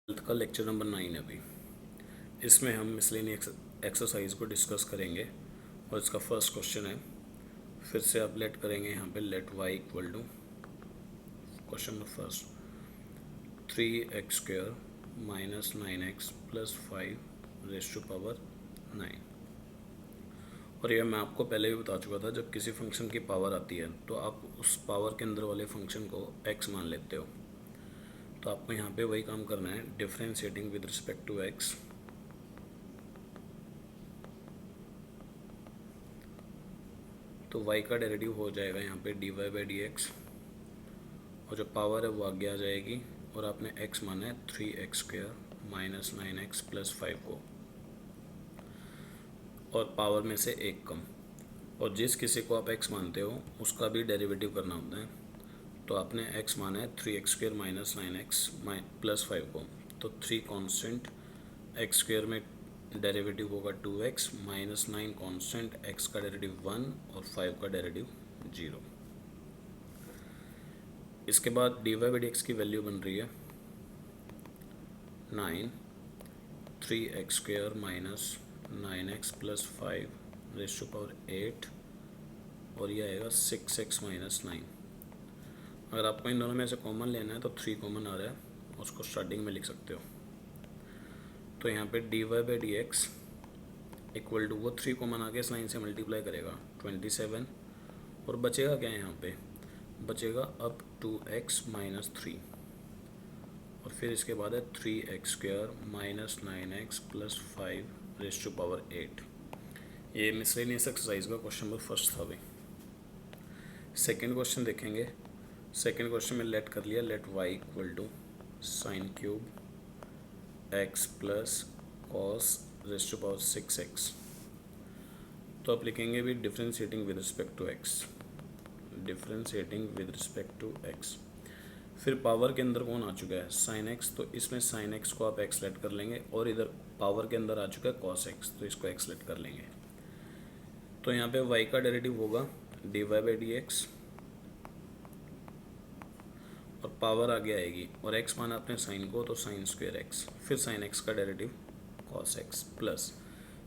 का lecture number 9 है अभी। इसमें हम मिसलेनियस एक्सरसाइज को डिस्कस करेंगे और इसका फर्स्ट क्वेश्चन है। फिर से आप लेट करेंगे यहाँ पे let y equal to question number first 3x² minus 9x plus 5 raise to power 9। और यह मैं आपको पहले भी बता चुका था, जब किसी फंक्शन की पावर आती है तो आप उस पावर के अंदर वाले फंक्शन को x मान लेते हो। तो आपको यहाँ पे वही काम करना है, differentiating with respect to x। तो y का डेरिवेटिव हो जाएगा यहाँ पे dy/dx, और जो पावर है वो आगे आ जाएगी, और आपने x माना है 3x² माइनस 9x प्लस 5 को, और पावर में से एक कम। और जिस किसी को आप x मानते हो उसका भी डेरिवेटिव करना होता है। तो आपने x माना है 3x² माइनस 9x प्लस 5 को, तो 3 कांस्टेंट x² में डेरिवेटिव होगा 2x माइनस 9 कांस्टेंट x का डेरिवेटिव 1 और 5 का डेरिवेटिव 0। इसके बाद dy/dx की वैल्यू बन रही है 9 3x² minus 9x plus 5 raise to power 8, और ये आएगा 6x माइनस 9। अगर आपको इन दोनों में से कॉमन लेना है तो 3 कॉमन आ रहा है, उसको स्टार्टिंग में लिख सकते हो। तो यहाँ पे dy/dx इक्वल टू, वो 3 कॉमन आके इस लाइन से मल्टीप्लाई करेगा 27, और बचेगा क्या है यहाँ पे, बचेगा अब 2x माइनस 3, और फिर इसके बाद है 3x² minus 9x plus 5 raise to power 8। ये मिसलेनियस एक्सरसाइज का क्वेश्चन नंबर फर्स्ट था भाई। सेकेंड क्वेश्चन देखेंगे। सेकेंड क्वेश्चन में लेट कर लिया, let y equal to sine cube x plus cos raise to power 6x। तो आप लिखेंगे भी differentiating with respect to x, differentiating with respect to x। फिर पावर के अंदर कौन आ चुका है, साइन x, तो इसमें साइन x को आप x लेट कर लेंगे, और इधर पावर के अंदर आ चुका है कॉस x, तो इसको x लेट कर लेंगे। तो यहाँ पे y का डेरिवेटिव होगा dy/dx, और पावर आगे आएगी, और x माना अपने साइन को, तो साइन स्क्वायर x, फिर साइन x का derivative cos x plus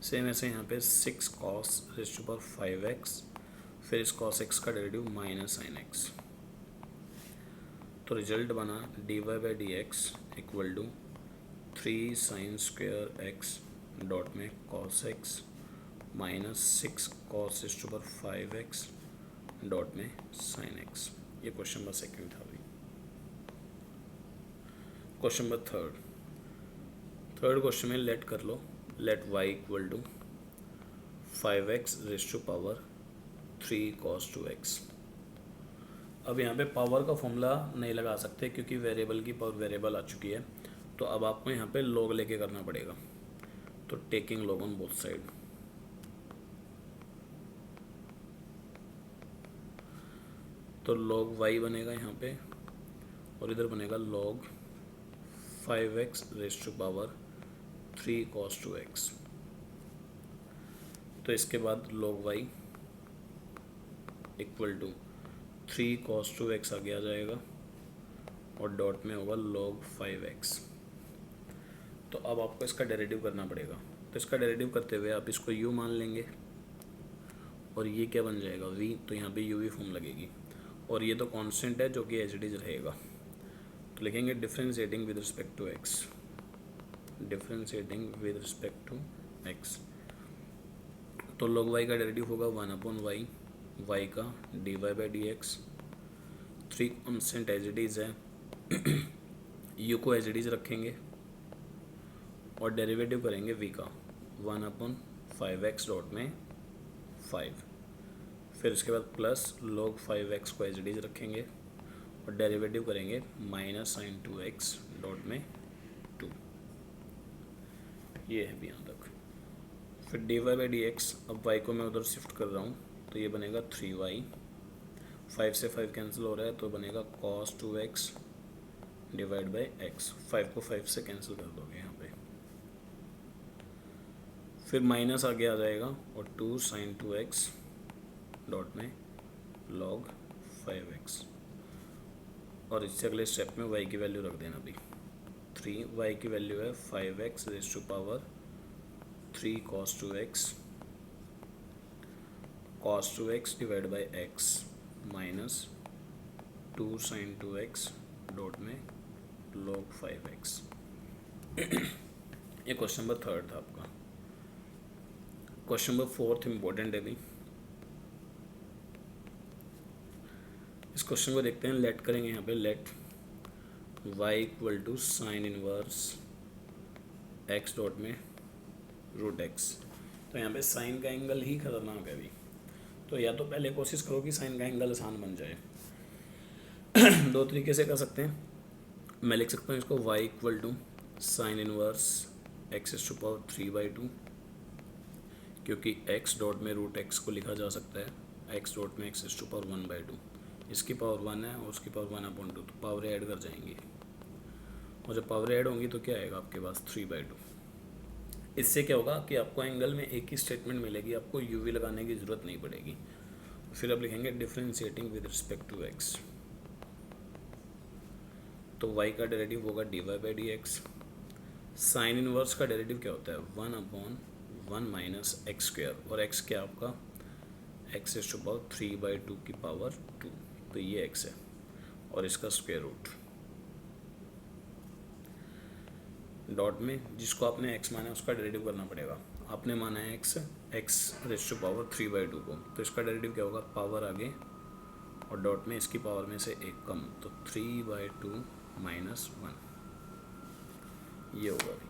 same ऐसे यहाँ पे 6 cos raise to power 5x, फिर इस कॉस x का डेरिवेटिव माइनस साइन x। तो रिजल्ट बना dy/dx equal to 3 sine square x dot में cos x minus 6 cos raise to power 5x dot में साइन x। ये क्वेश्चन नंबर सेकेंड था अभी। क्वेश्चन नंबर थर्ड क्वेश्चन में let कर लो, let y equal to 5x raise to power 3 cos 2x। अब यहाँ पे पावर का फॉर्मूला नहीं लगा सकते क्योंकि वेरिएबल की पावर वेरिएबल आ चुकी है, तो अब आपको यहाँ पे लॉग लेके करना पड़ेगा। तो taking log on both side, तो log y बनेगा यहाँ पे, और इधर बनेगा log 5x raise to power 3 cos 2x। तो इसके बाद log y equal to 3 cos 2x आगे आ जाएगा, और डॉट में होगा log 5x। तो अब आपको इसका डेरिवेटिव करना पड़ेगा। तो इसका डेरिवेटिव करते हुए आप इसको u मान लेंगे, और ये क्या बन जाएगा v, तो यहाँ पे u फॉर्म लगेगी, और ये तो कांस्टेंट है जो कि एज इट इज रहेगा। तो लिखेंगे differentiating with respect to x, differentiating with respect to x। तो log y का डेरिवेटिव होगा 1/y, y का dy/dx, 3 constant as it is है u को एज इट इज रखेंगे, और डेरिवेटिव करेंगे v का 1/5x डॉट में 5, फिर इसके बाद प्लस log 5x को एज इट इज रखेंगे, और डेरिवेटिव करेंगे माइनस साइन 2x डॉट में 2। ये है भी यहाँ तक। फिर dy/dx, अब y को मैं उधर शिफ्ट कर रहा हूँ, तो ये बनेगा 3y, 5 से 5 कैंसिल हो रहा है, तो बनेगा cos 2x divide by x। 5 को 5 से कैंसिल कर दोगे यहाँ पे, फिर माइनस आगे आ जाएगा, और 2 साइन 2x डॉट में log 5x, और इससे अगले स्टेप में y की वैल्यू रख देना अभी 3, वाई की वैल्यू है 5x raise to power 3 cos 2x, cos 2x divide by x minus 2 sin 2x dot में log 5x। ये क्वेश्चन नंबर 3 था आपका। क्वेश्चन नंबर 4 इम्पोर्टेंट है भी। इस क्वेश्चन को देखते हैं। लेट करेंगे यहाँ पे, let y equal to sine inverse x dot में रूट x। तो यहाँ पे साइन का एंगल ही खतरनाक है अभी, तो या तो पहले कोशिश करो कि साइन का एंगल आसान बन जाए। दो तरीके से कर सकते हैं। मैं लिख सकता हूँ इसको y equal to sine inverse x is to power 3/2, क्योंकि x डॉट में रूट x को लिखा जा सकता है x डॉट में x इज टू पावर 1/2। इसकी पावर 1 है और उसकी पावर 1/2, तो पावर ऐड कर जाएंगी, और जब पावर ऐड होंगी तो क्या आएगा आपके पास 3/2। इससे क्या होगा कि आपको एंगल में एक ही स्टेटमेंट मिलेगी, आपको यूवी लगाने की ज़रूरत नहीं पड़ेगी। फिर आप लिखेंगे differentiating with respect to x, तो y का डेरिवेटिव होगा dy/dx। साइन इनवर्स का डेरिवेटिव क्या होता है 1/1 माइनस एक्स स्क्वायर, और x क्या आपका x इज टू पावर 3/2 की पावर 2, तो ये x है और इसका स्क्वायर रूट डॉट में जिसको आपने x माना है उसका डेरिवेटिव करना पड़ेगा। आपने माना है x रेज टू पावर 3/2 को, तो इसका डेरिवेटिव क्या होगा पावर आगे और डॉट में इसकी पावर में से एक कम, तो 3/2 माइनस 1 ये होगा अभी।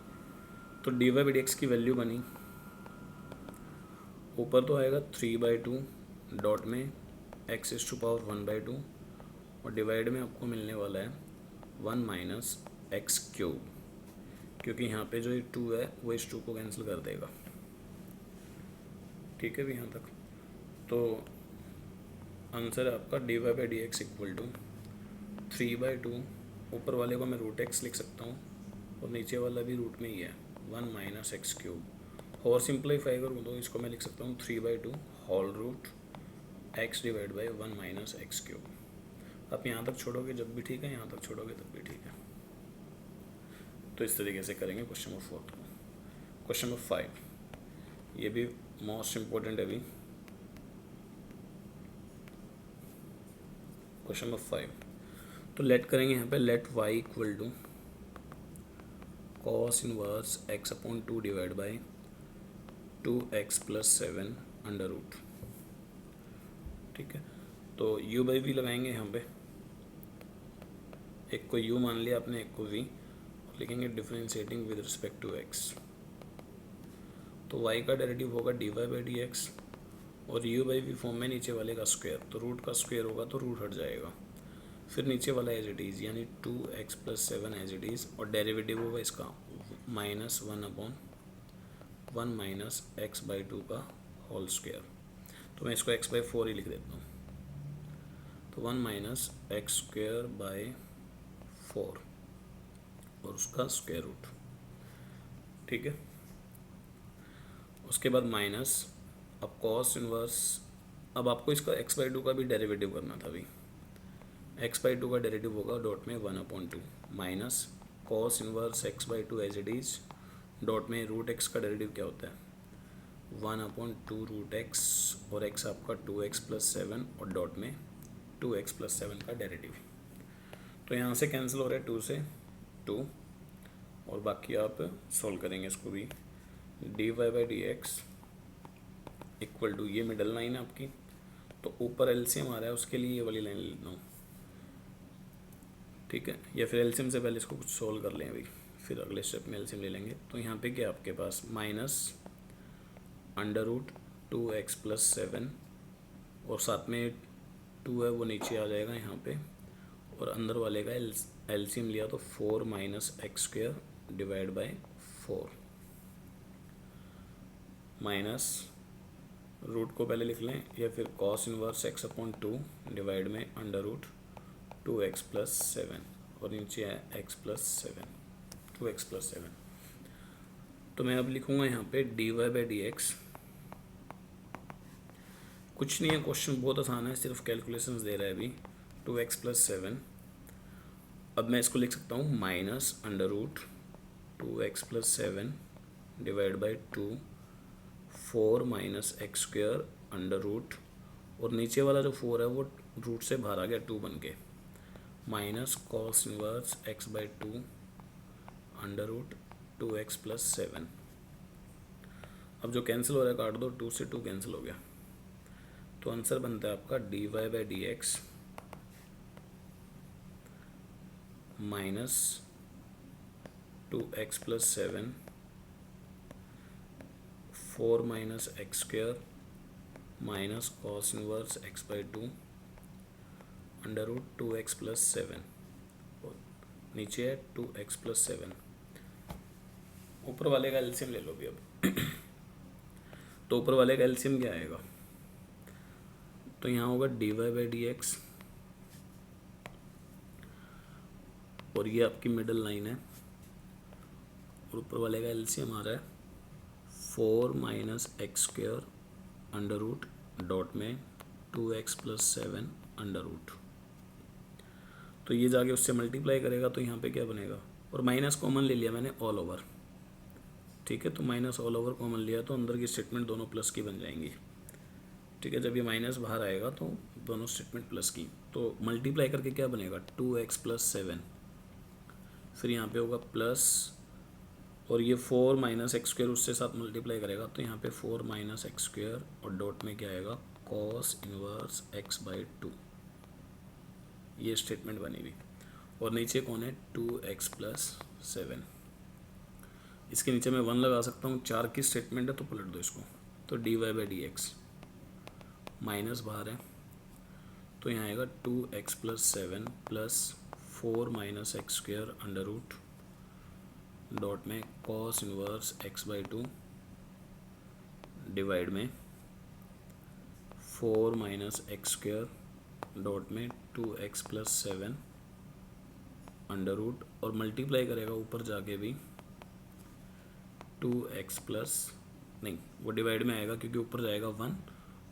तो dy/dx की वैल्यू बनी, ऊपर तो आएगा 3/2 डॉट में x इज टू पावर 1/2, और डिवाइड में आपको मिलने वाला है 1 माइनस एक्स क्यूब, क्योंकि यहाँ पे जो ये 2 है वो इस 2 को कैंसिल कर देगा। ठीक है भी यहाँ तक। तो आंसर है आपका dy/dx इक्वल टू 3/2, ऊपर वाले को मैं रूट x लिख सकता हूँ और नीचे वाला भी रूट में ही है 1 माइनस एक्स क्यूब। और सिंप्लीफाई करूँ तो इसको मैं लिख सकता हूँ 3/2 whole root x divide by 1 minus x cube. आप यहाँ तक छोड़ोगे जब भी ठीक है, यहाँ तक छोड़ोगे तब भी ठीक है। तो इस तरीके से करेंगे क्वेश्चन नंबर 4 को। क्वेश्चन नंबर 5, ये भी मोस्ट इम्पोर्टेंट है अभी। क्वेश्चन नंबर 5, तो लेट करेंगे यहाँ पे, let y equal to cos inverse x/2 divide by 2x + 7 under root. ठीक है, तो u/v लगाएंगे यहाँ पे, एक को u मान लिया आपने, एक को v, लिखेंगे differentiating with respect to x। तो y का डेरिवेटिव होगा dy/dx, और u/v फॉर्म में नीचे वाले का स्क्वायर, तो रूट का स्क्वायर होगा तो रूट हट जाएगा। फिर नीचे वाला एज इट इज़, यानी 2x + 7 एज इट इज़, और डेरिवेटिव होगा इसका -1/1 माइनस x/2 का होल स्क्वायर। तो मैं इसको x/4 ही लिख देता हूँ, तो 1 माइनस एक्स स्क्वायर बाई 4 और उसका स्क्वायर रूट। ठीक है, उसके बाद माइनस, अब कॉस इनवर्स, अब आपको इसका x/2 का भी डेरिवेटिव करना था अभी। x/2 का डेरिवेटिव होगा डॉट में 1/2 minus cos inverse x/2 as it is dot में रूट x का डेरिवेटिव क्या होता है 1/2 रूट x, और x आपका 2x + 7 और डॉट में 2x + 7 का डेरिवेटिव। तो यहाँ से कैंसिल हो रहा है 2 से 2, और बाकी आप सॉल्व करेंगे इसको भी। dy/dx इक्वल टू, ये मिडल लाइन है आपकी, तो ऊपर एलसीएम आ रहा है उसके लिए ये वाली लाइन लेता हूँ। ठीक है, या फिर एलसीएम से पहले इसको कुछ सोल्व कर लें अभी, फिर अगले स्टेप में एलसीएम ले लेंगे। तो यहाँ पे क्या आपके पास माइनस अंडर रूट 2x + 7, और साथ में 2 है वो नीचे आ जाएगा यहाँ पे, और अंदर वाले का एलसीएम लिया तो 4 minus x square divide by 4 minus root को पहले लिख लें, या फिर कॉस इनवर्स x/2 डिवाइड में अंडर रूट 2x + 7, और नीचे है x + 7, 2x + 7। तो मैं अब लिखूँगा यहाँ पे dy/dx, कुछ नहीं है, क्वेश्चन बहुत आसान है, सिर्फ कैलकुलेशंस दे रहा है अभी। 2x + 7 अब मैं इसको लिख सकता हूँ minus under root 2x + 7 divide by 2 4 - x square under root, और नीचे वाला जो 4 है वो रूट से बाहर आ गया 2 बन के, minus cos inverse x/2 under root 2x + 7। अब जो कैंसिल हो रहा है काट दो, 2 से 2 कैंसिल हो गया, तो आंसर बनता है आपका dy/dx minus 2x + 7 4 - x square minus cos inverse x/2 under root 2x + 7, और नीचे है 2x + 7। ऊपर वाले का एलसीएम ले लो भी अब। तो ऊपर वाले का एलसीएम क्या आएगा, तो यहाँ होगा dy/dx, और ये आपकी मिडल लाइन है, और ऊपर वाले का एलसीएम आ रहा है 4 - x square under root dot में 2x + 7 अंडर रूट। तो ये जाके उससे मल्टीप्लाई करेगा, तो यहाँ पे क्या बनेगा, और माइनस कॉमन ले लिया मैंने ऑल ओवर, ठीक है, तो माइनस ऑल ओवर कॉमन लिया तो अंदर की स्टेटमेंट दोनों प्लस की बन जाएंगी, ठीक है। जब ये माइनस बाहर आएगा तो दोनों स्टेटमेंट प्लस की, तो मल्टीप्लाई करके क्या बनेगा 2x + 7, फिर यहाँ पे होगा प्लस, और ये 4 - x स्क्वायर उससे साथ मल्टीप्लाई करेगा, तो यहाँ पे 4 - x स्क्वायर, और डॉट में क्या आएगा कॉस इनवर्स x/2, ये स्टेटमेंट बनी हुई, और नीचे कौन है 2x + 7। इसके नीचे मैं 1 लगा सकता हूँ, 4 की स्टेटमेंट है तो पलट दो इसको, तो dy/dx माइनस बाहर है, तो यहाँ आएगा 2x + 7 plus 4 - x square under root dot में कॉस इनवर्स x/2 डिवाइड में 4 - x स्क्वायर डॉट में 2x + 7 अंडर रूट, और मल्टीप्लाई करेगा ऊपर जाके भी 2x प्लस, नहीं वो डिवाइड में आएगा क्योंकि ऊपर जाएगा 1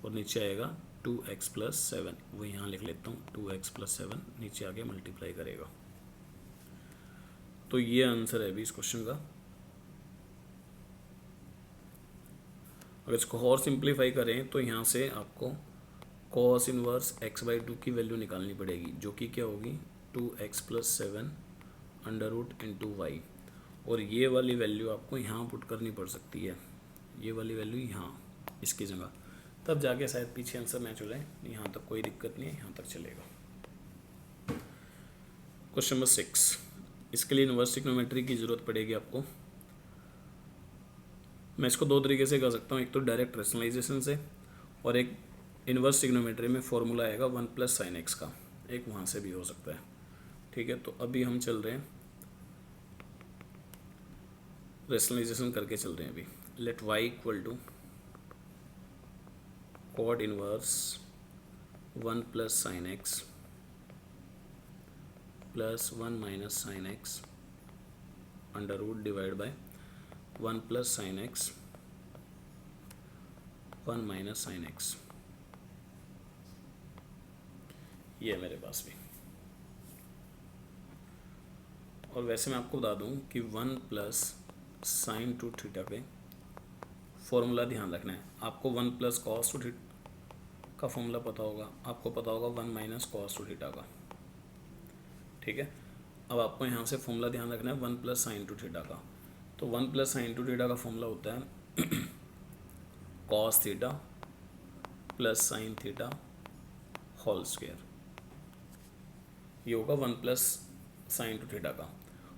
और नीचे आएगा 2x + 7, वो यहाँ लिख लेता हूँ 2x + 7 नीचे आके मल्टीप्लाई करेगा। तो ये आंसर है अभी इस क्वेश्चन का। अगर इसको और सिंप्लीफाई करें तो यहाँ से आपको cos इनवर्स x/2 की वैल्यू निकालनी पड़ेगी, जो कि क्या होगी 2x + 7 under root into Y, और ये वाली वैल्यू आपको यहाँ पुट करनी पड़ सकती है, ये वाली वैल्यू यहाँ इसकी जगह, तब जाके शायद पीछे आंसर मैच हो जाए। यहाँ तक कोई दिक्कत नहीं है, यहाँ तक चलेगा। क्वेश्चन नंबर 6, इसके लिए इनवर्स ट्रिग्नोमेट्री की ज़रूरत पड़ेगी आपको। मैं इसको दो तरीके से कर सकता हूँ, एक तो डायरेक्ट रेशनलाइजेशन से, और एक इनवर्स ट्रिग्नोमेट्री में फॉर्मूला आएगा 1 + sin x का, एक वहाँ से भी हो सकता है, ठीक है। तो अभी हम चल रहे हैं रेशनलाइजेशन करके चल रहे हैं अभी। Let y = cot inverse 1 + sin x plus 1 - sin x under root divide by 1 + sin x 1 - sin x, ये है मेरे पास भी। और वैसे मैं आपको बता दूं कि 1 + sin 2θ पे फॉर्मूला ध्यान रखना है आपको। 1 + cos 2θ का फॉर्मूला पता होगा, आपको पता होगा 1 - cos 2θ का, ठीक है। अब आपको यहाँ से फॉर्मूला ध्यान रखना है 1 + sin 2θ का। तो 1 + sin 2θ का फॉर्मूला होता है cos θ plus sin θ whole square, ये होगा 1 + sin 2θ का।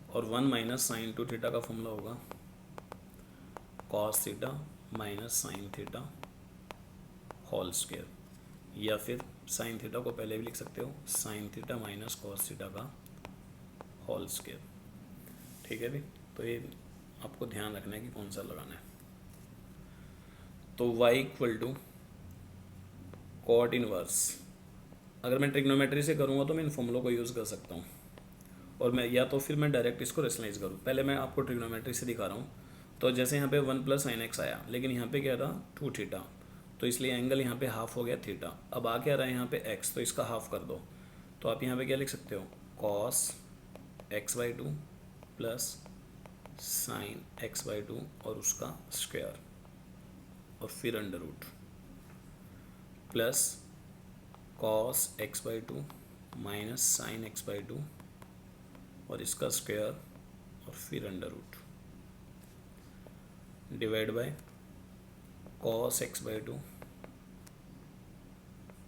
और 1 - sin 2θ का फॉर्मूला होगा cos θ minus sin θ whole square, या फिर sin θ को पहले भी लिख सकते हो sin θ माइनस cos θ का होल स्क्वायर, ठीक है भी। तो ये आपको ध्यान रखना है कि कौन सा लगाना है। तो y = cot इनवर्स, अगर मैं ट्रिग्नोमेट्री से करूँगा तो मैं इन फॉर्मूलों को यूज़ कर सकता हूँ, और मैं या तो फिर मैं डायरेक्ट इसको रेशनलाइज करूँ। पहले मैं आपको ट्रिग्नोमेट्री से दिखा रहा हूँ। तो जैसे यहाँ पे 1 + sin x आया, लेकिन यहाँ पे क्या था 2θ, तो इसलिए एंगल यहाँ पे हाफ हो गया थीटा। अब आ क्या रहा है यहाँ पे x, तो इसका हाफ कर दो, तो आप यहाँ पे क्या लिख सकते हो cos x by two plus sine x by two और उसका स्क्वायर और फिर under root plus cos x by two minus sine x by two और इसका स्क्वायर और फिर under root divide by cos x by two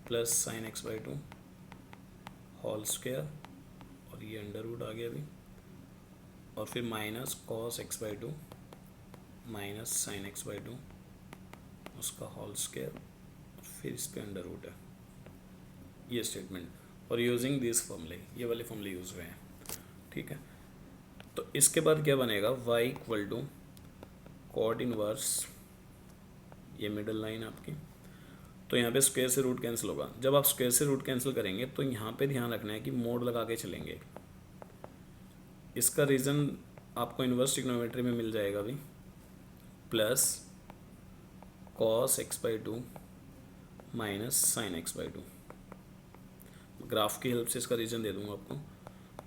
plus sine x by two whole square और ये अंडर रूट आ गया अभी और फिर minus cos x by two minus sine x by two उसका होल स्क्वायर और फिर इस पे अंडर रूट है ये स्टेटमेंट और यूजिंग दिस फॉर्मूले ये वाले फॉर्मूले यूज हुए हैं। ठीक है, तो इसके बाद क्या बनेगा y equal to cot inverse ये मिडल लाइन आपकी, तो यहाँ पे स्क्वायर से रूट कैंसिल होगा। जब आप स्क्वायर से रूट कैंसिल करेंगे तो यहाँ पे ध्यान रखना है कि मोड लगा के चलेंगे। इसका रीज़न आपको इन्वर्स ट्रिग्नोमेट्री में मिल जाएगा अभी, plus cos x by two minus sine x by to. Graph की हेल्प से इसका रीज़न दे दूंगा आपको,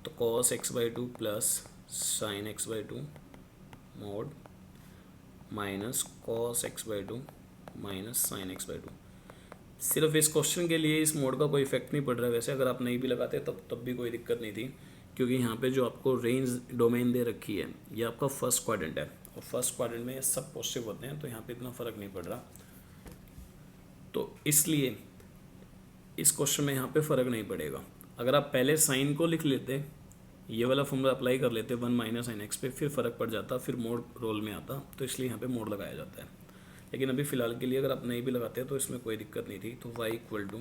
तो cos x by two plus sine x by to mode minus cos x by two minus sine x by to. सिर्फ इस question के लिए इस मोड का कोई इफेक्ट नहीं पड़ रहा है। वैसे अगर आप नहीं भी लगाते तब भी कोई दिक्कत नहीं थी, क्योंकि यहाँ पे जो आपको रेंज डोमेन दे रखी है ये आपका फर्स्ट क्वाड्रेंट है और फर्स्ट क्वाड्रेंट में सब पॉजिटिव होते हैं, तो यहाँ पे इतना फ़र्क नहीं पड़ रहा। तो इसलिए इस क्वेश्चन में यहाँ पे फ़र्क नहीं पड़ेगा। अगर आप पहले साइन को लिख लेते, ये वाला फॉर्मूला अप्लाई कर लेते 1 माइनस साइन एक्स पे, फिर फ़र्क पड़ जाता, फिर मोड रोल में आता, तो इसलिए यहाँ पे मोड लगाया जाता है। लेकिन अभी फ़िलहाल के लिए अगर आप नहीं भी लगाते तो इसमें कोई दिक्कत नहीं थी। तो y equal to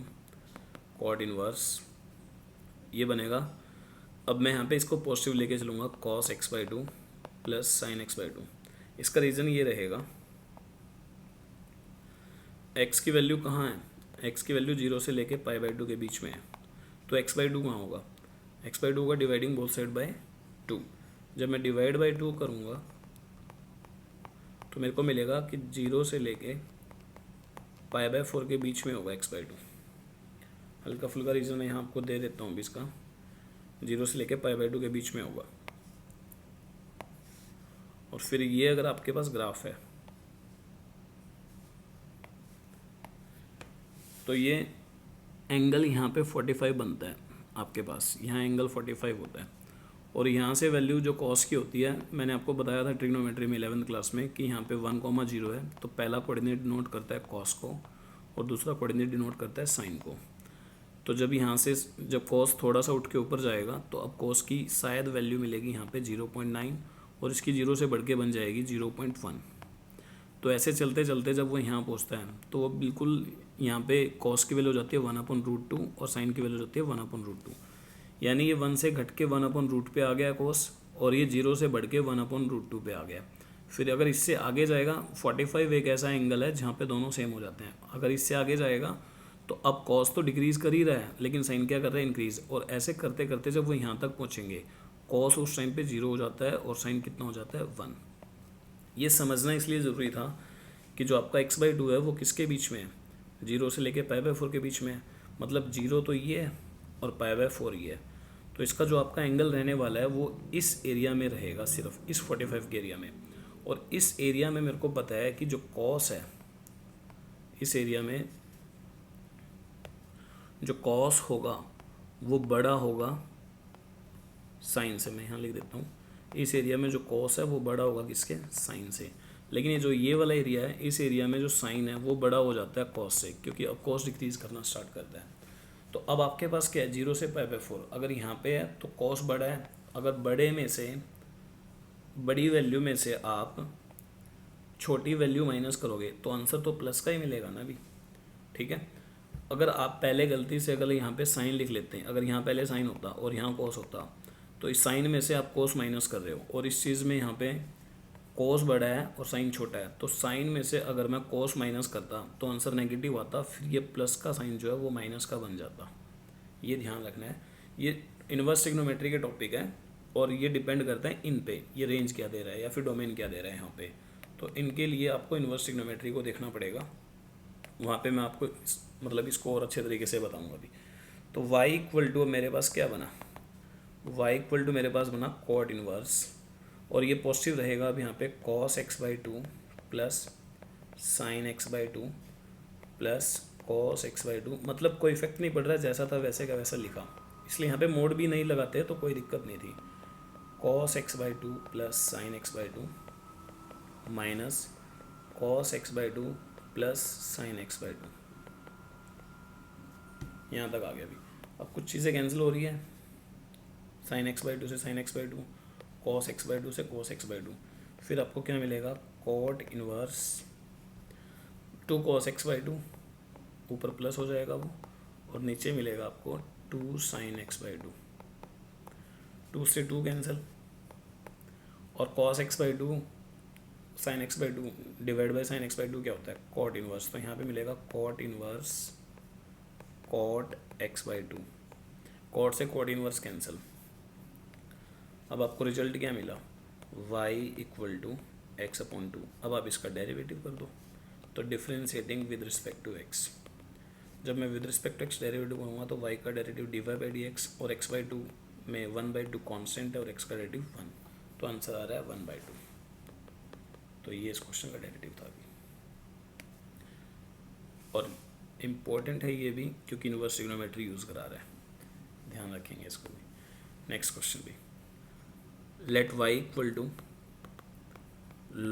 cot inverse ये बनेगा। अब मैं यहाँ पे इसको पॉजिटिव लेके चलूँगा, cos x by two plus sine x by to. इसका रीज़न ये रहेगा, x की वैल्यू कहाँ है, x की वैल्यू 0 से लेके पाई बाई टू के बीच में है, तो x बाई टू कहाँ होगा, x बाई टू होगा डिवाइडिंग बोथ साइड बाय 2। जब मैं डिवाइड बाय 2 करूँगा तो मेरे को मिलेगा कि 0 से लेके पाई बाय 4 के बीच में होगा x बाई टू। हल्का फुल्का रीज़न मैं यहाँ आपको दे देता हूँ अभी इसका, 0 से लेके पाई बाई 2 के बीच में होगा। और फिर ये अगर आपके पास ग्राफ है तो ये एंगल यहाँ पे 45 बनता है आपके पास, यहाँ एंगल 45 होता है। और यहाँ से वैल्यू जो कॉस की होती है, मैंने आपको बताया था ट्रिग्नोमेट्री में 11th क्लास में कि यहाँ पे 1,0 है, तो पहला कोऑर्डिनेट डिनोट करता है कॉस को और दूसरा कोऑर्डिनेट डिनोट करता है साइन को। तो जब यहाँ से जब कॉस थोड़ा सा उठ के ऊपर जाएगा तो अब कॉस की शायद वैल्यू मिलेगी यहाँ पे 0.9 और इसकी 0 से बढ़ के बन जाएगी 0.1। तो ऐसे चलते चलते जब वो यहाँ पहुँचता है तो वो बिल्कुल यहाँ पे कॉस की वैल्यू हो जाती है 1/√2 और साइन की वैल्यू हो जाती है 1/√2। यानी ये 1 से घट के 1/√2 पे आ गया कॉस और ये 0 से बढ़ के 1/√2 पे आ गया। फिर अगर इससे आगे जाएगा, 45 एक ऐसा एंगल है जहाँ पे दोनों सेम हो जाते हैं। अगर इससे आगे जाएगा तो अब कॉस तो डिक्रीज़ कर ही रहा है, लेकिन साइन क्या कर रहा है, इंक्रीज़। और ऐसे करते करते जब वो यहाँ तक पहुँचेंगे, कॉस उस टाइम पे 0 हो जाता है और साइन कितना हो जाता है, 1। ये समझना इसलिए ज़रूरी था कि जो आपका x/2 है वो किसके बीच में है, 0 से लेके π/4 के बीच में है। मतलब 0 तो ये है और π/4 ये है। तो इसका जो आपका एंगल रहने वाला है वो इस एरिया में रहेगा, सिर्फ इस 45 के एरिया में। और इस एरिया में मेरे को पता है कि जो कॉस है, इस एरिया में जो कॉस होगा वो बड़ा होगा साइन से। मैं यहाँ लिख देता हूँ, इस एरिया में जो कॉस है वो बड़ा होगा किसके, साइन से। लेकिन ये जो ये वाला एरिया है, इस एरिया में जो साइन है वो बड़ा हो जाता है कॉस से, क्योंकि अब कॉस डिक्रीज़ करना स्टार्ट करता है। तो अब आपके पास क्या है, 0 से π/4। अगर यहाँ पे है तो कॉस बड़ा है। अगर बड़े में से, बड़ी वैल्यू में से आप छोटी वैल्यू माइनस करोगे तो आंसर तो प्लस का ही मिलेगा ना अभी। ठीक है, अगर आप पहले गलती से अगर यहाँ पे साइन लिख लेते हैं, अगर यहाँ पहले साइन होता और यहाँ कॉस होता, तो इस साइन में से आप कॉस माइनस कर रहे हो और इस चीज़ में यहाँ पे कॉस बड़ा है और साइन छोटा है, तो साइन में से अगर मैं कॉस माइनस करता तो आंसर नेगेटिव आता, फिर ये प्लस का साइन जो है वो माइनस का बन जाता। ये ध्यान रखना है। ये इनवर्स ट्रिग्नोमेट्री के टॉपिक है और ये डिपेंड करता है इन पे, ये रेंज क्या दे रहा है या फिर डोमेन क्या दे रहा है यहाँ पे। तो इनके लिए आपको इनवर्स ट्रिग्नोमेट्री को देखना पड़ेगा, वहाँ पे मैं आपको मतलब इसको और अच्छे तरीके से बताऊँगा अभी। तो y इक्वल टू मेरे पास क्या बना, y इक्वल टू मेरे पास बना कॉट इनवर्स, और ये पॉजिटिव रहेगा अब यहाँ पे cos x/2 plus sign x/2 plus cos x/2, मतलब कोई इफेक्ट नहीं पड़ रहा है, जैसा था वैसे का वैसा लिखा, इसलिए यहाँ पे मोड भी नहीं लगाते तो कोई दिक्कत नहीं थी। cos x/2 plus sign x/2 minus cos x/2 plus sign x/2, यहाँ तक आ गया। अभी अब कुछ चीज़ें कैंसिल हो रही है, साइन x/2 से साइन x/2, cos x/2 से cos x/2, फिर आपको क्या मिलेगा, cot इनवर्स 2 cos x/2, ऊपर प्लस हो जाएगा वो, और नीचे मिलेगा आपको 2 साइन x/2, 2 से 2 कैंसिल, और cos x/2 sine x/2 divide by sine x/2 क्या होता है, cot इनवर्स, तो यहाँ पे मिलेगा cot inverse cot x/2, cot से cot इनवर्स कैंसिल। अब आपको रिजल्ट क्या मिला, y इक्वल टू x/2। अब आप इसका डेरिवेटिव कर दो, तो differentiating with respect to x, जब मैं with respect to x derivative करूँगा तो y का डेरिवेटिव dy/dx, और x/2 में 1/2 कांस्टेंट है और x का डेरिवेटिव 1, तो आंसर आ रहा है 1/2। तो ये इस क्वेश्चन का डेरिवेटिव था अभी, और इम्पोर्टेंट है ये भी क्योंकि इनवर्स ट्रिग्नोमेट्री यूज़ करा रहा है, ध्यान रखेंगे इसको भी। नेक्स्ट क्वेश्चन भी, late y equal to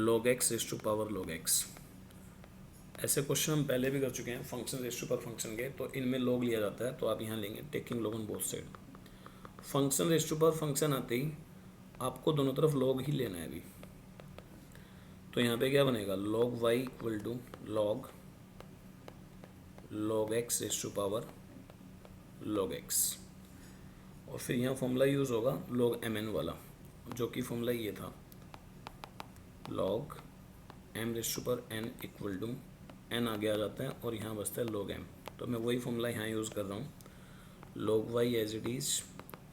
log x raise to power log x। ऐसे क्वेश्चन हम पहले भी कर चुके हैं function raise to power function के, तो इनमें log लिया जाता है, तो आप यहाँ लेंगे taking log on both side. Function raise to power function आते ही आपको दोनों तरफ log ही लेना है अभी, तो यहाँ पे क्या बनेगा, log y equal to log x raise to power log x, और फिर यहाँ फॉर्मूला यूज़ होगा log mn वाला, जो कि फॉर्मूला ये था log m raise to power n equal to n आगे आ जाता है और यहाँ बचता है log m, तो मैं वही फॉर्मूला यहाँ यूज़ कर रहा हूँ, log y as it is,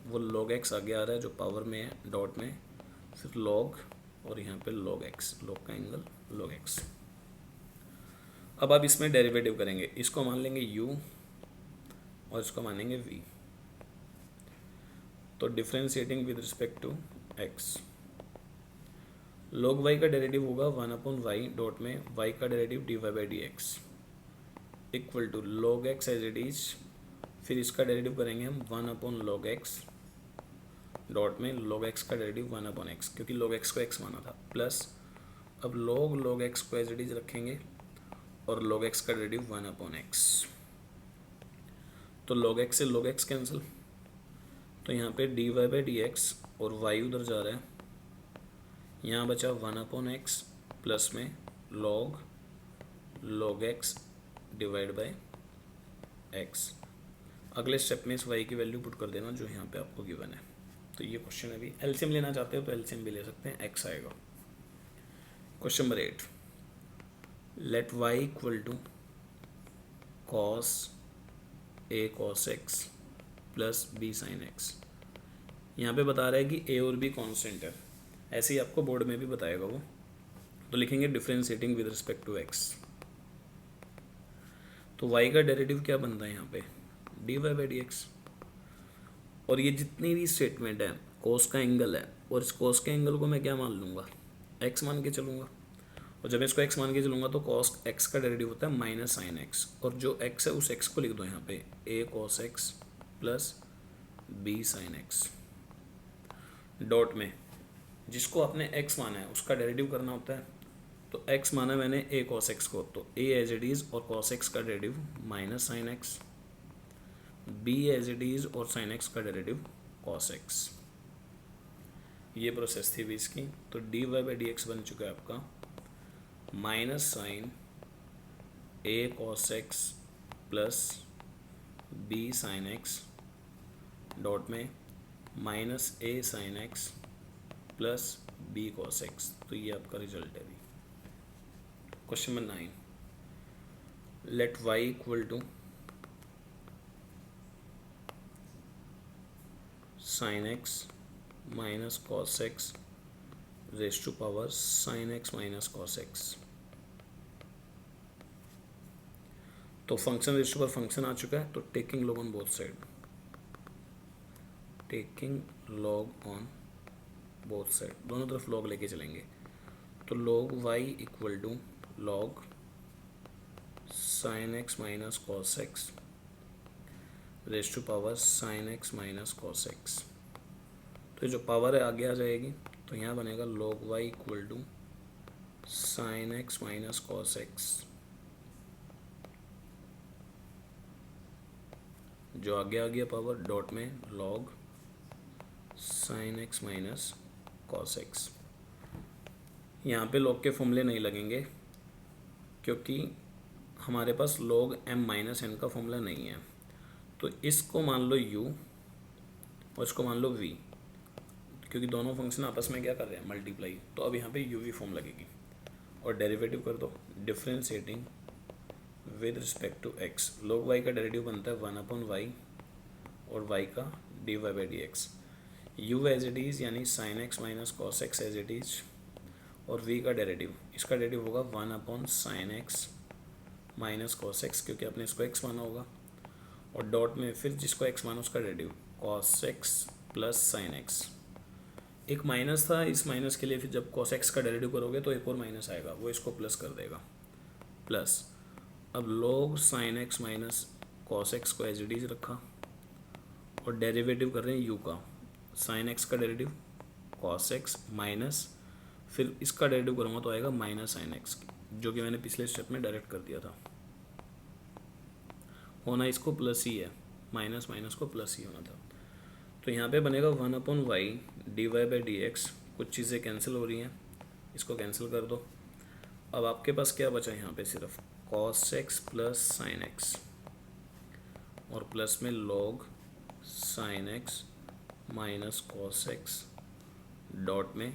वो log x आगे आ रहा है जो पावर में है डॉट में, फिर log और यहाँ पे log x, log का एंगल log x। अब आप इसमें डेरिवेटिव करेंगे, इसको मान लेंगे u और इसको मानेंगे v, तो differentiating with respect to x, log y का डेरिवेटिव होगा 1/y डॉट में y का derivative dy/dx equal to log x as it is, फिर इसका डेरिवेटिव करेंगे हम 1/log x डॉट में log x का डेरिवेटिव 1/x, क्योंकि log x को x माना था, प्लस अब log x को एज इट इज रखेंगे और log x का डेरिवेटिव 1/x, तो log x से log x कैंसिल, तो यहाँ पे dy/dx और y उधर जा रहा है, यहाँ बचा 1/x प्लस में log x divide by x। अगले स्टेप में इस y की वैल्यू पुट कर देना जो यहाँ पे आपको गिवन है। तो ये क्वेश्चन है, अभी एलसीएम लेना चाहते हो तो एलसीएम भी ले सकते हैं, x आएगा। क्वेश्चन नंबर 8, लेट y equal to cos a cos x plus b sin x। यहाँ पे बता रहा है कि a और b कांस्टेंट है, ऐसे ही आपको बोर्ड में भी बताएगा वो, तो लिखेंगे differentiating with respect to x, तो y का डेरिवेटिव क्या बनता है यहाँ पे dy/dx, और ये जितनी भी स्टेटमेंट है cos का एंगल है, और इस cos के एंगल को मैं क्या मान लूँगा, x मान के चलूँगा, और जब इसको x मान के चलूँगा तो cos x का डेरिवेटिव होता है माइनस साइन x, और जो x है उस x को लिख दो यहाँ पे a cos x plus b sin x, dot में जिसको आपने x माना है उसका डेरिवेटिव करना होता है, तो x माना मैंने a cos x को, तो a एज इट इज़ और cos x का derivative minus sine x, b as it is और साइन x का डेरिवेटिव cos x। ये प्रोसेस थी भी इसकी, तो dy/dx बन चुका है आपका minus sine a cos x plus b sine x dot में minus a sine x plus b cos x, तो ये आपका रिजल्ट है अभी। Question number 9, let y equal to sign x minus cos x raise to power sine x minus cos x। तो function raise to power function आ चुका है, तो taking log on both side, taking log on both side, दोनों तरफ log लेके चलेंगे। तो log Y equal to log sine x minus cos X raise to power sine x minus cos X. तो जो पावर है आगे आ जाएगी, तो यहाँ बनेगा log y equal to sine x minus cos x, जो आगे आ गया पावर डॉट में log sine x minus cos x. यहाँ पे log के फॉर्मूले नहीं लगेंगे क्योंकि हमारे पास log m माइनस एन का फॉर्मूला नहीं है। तो इसको मान लो u और इसको मान लो v, क्योंकि दोनों फंक्शन आपस में क्या कर रहे हैं, मल्टीप्लाई। तो अब यहाँ पे u v फॉर्म लगेगी और डेरिवेटिव कर दो, differentiating with respect to x। log y का डेरिवेटिव बनता है 1/y और y का dy by D X. u as it is यानी sine x minus cos X as it is, और v का डेरिवेटिव, इसका डेरिवेटिव होगा 1/sin x minus cos x, क्योंकि आपने इसको x माना होगा, और डॉट में फिर जिसको x माना उसका derivative cos x plus sine x. एक माइनस था, इस माइनस के लिए फिर जब cos x का डेरिवेटिव करोगे तो एक और माइनस आएगा, वो इसको प्लस कर देगा, प्लस अब log sin x minus cos x को एज इट इज रखा और डेरिवेटिव कर रहे हैं u का, sin x का डेरिवेटिव cos x माइनस फिर इसका डेरिवेटिव करूँगा तो आएगा माइनस sin x, जो कि मैंने पिछले स्टेप में डायरेक्ट कर दिया था। होना इसको प्लस ही है, माइनस माइनस को प्लस ही होना था। तो यहाँ पे बनेगा 1/y dy by D x, कुछ चीज़ें कैंसिल हो रही हैं, इसको कैंसिल कर दो। अब आपके पास क्या बचा यहाँ पे, सिर्फ cos x plus sine x और प्लस में log sine x minus cos x dot में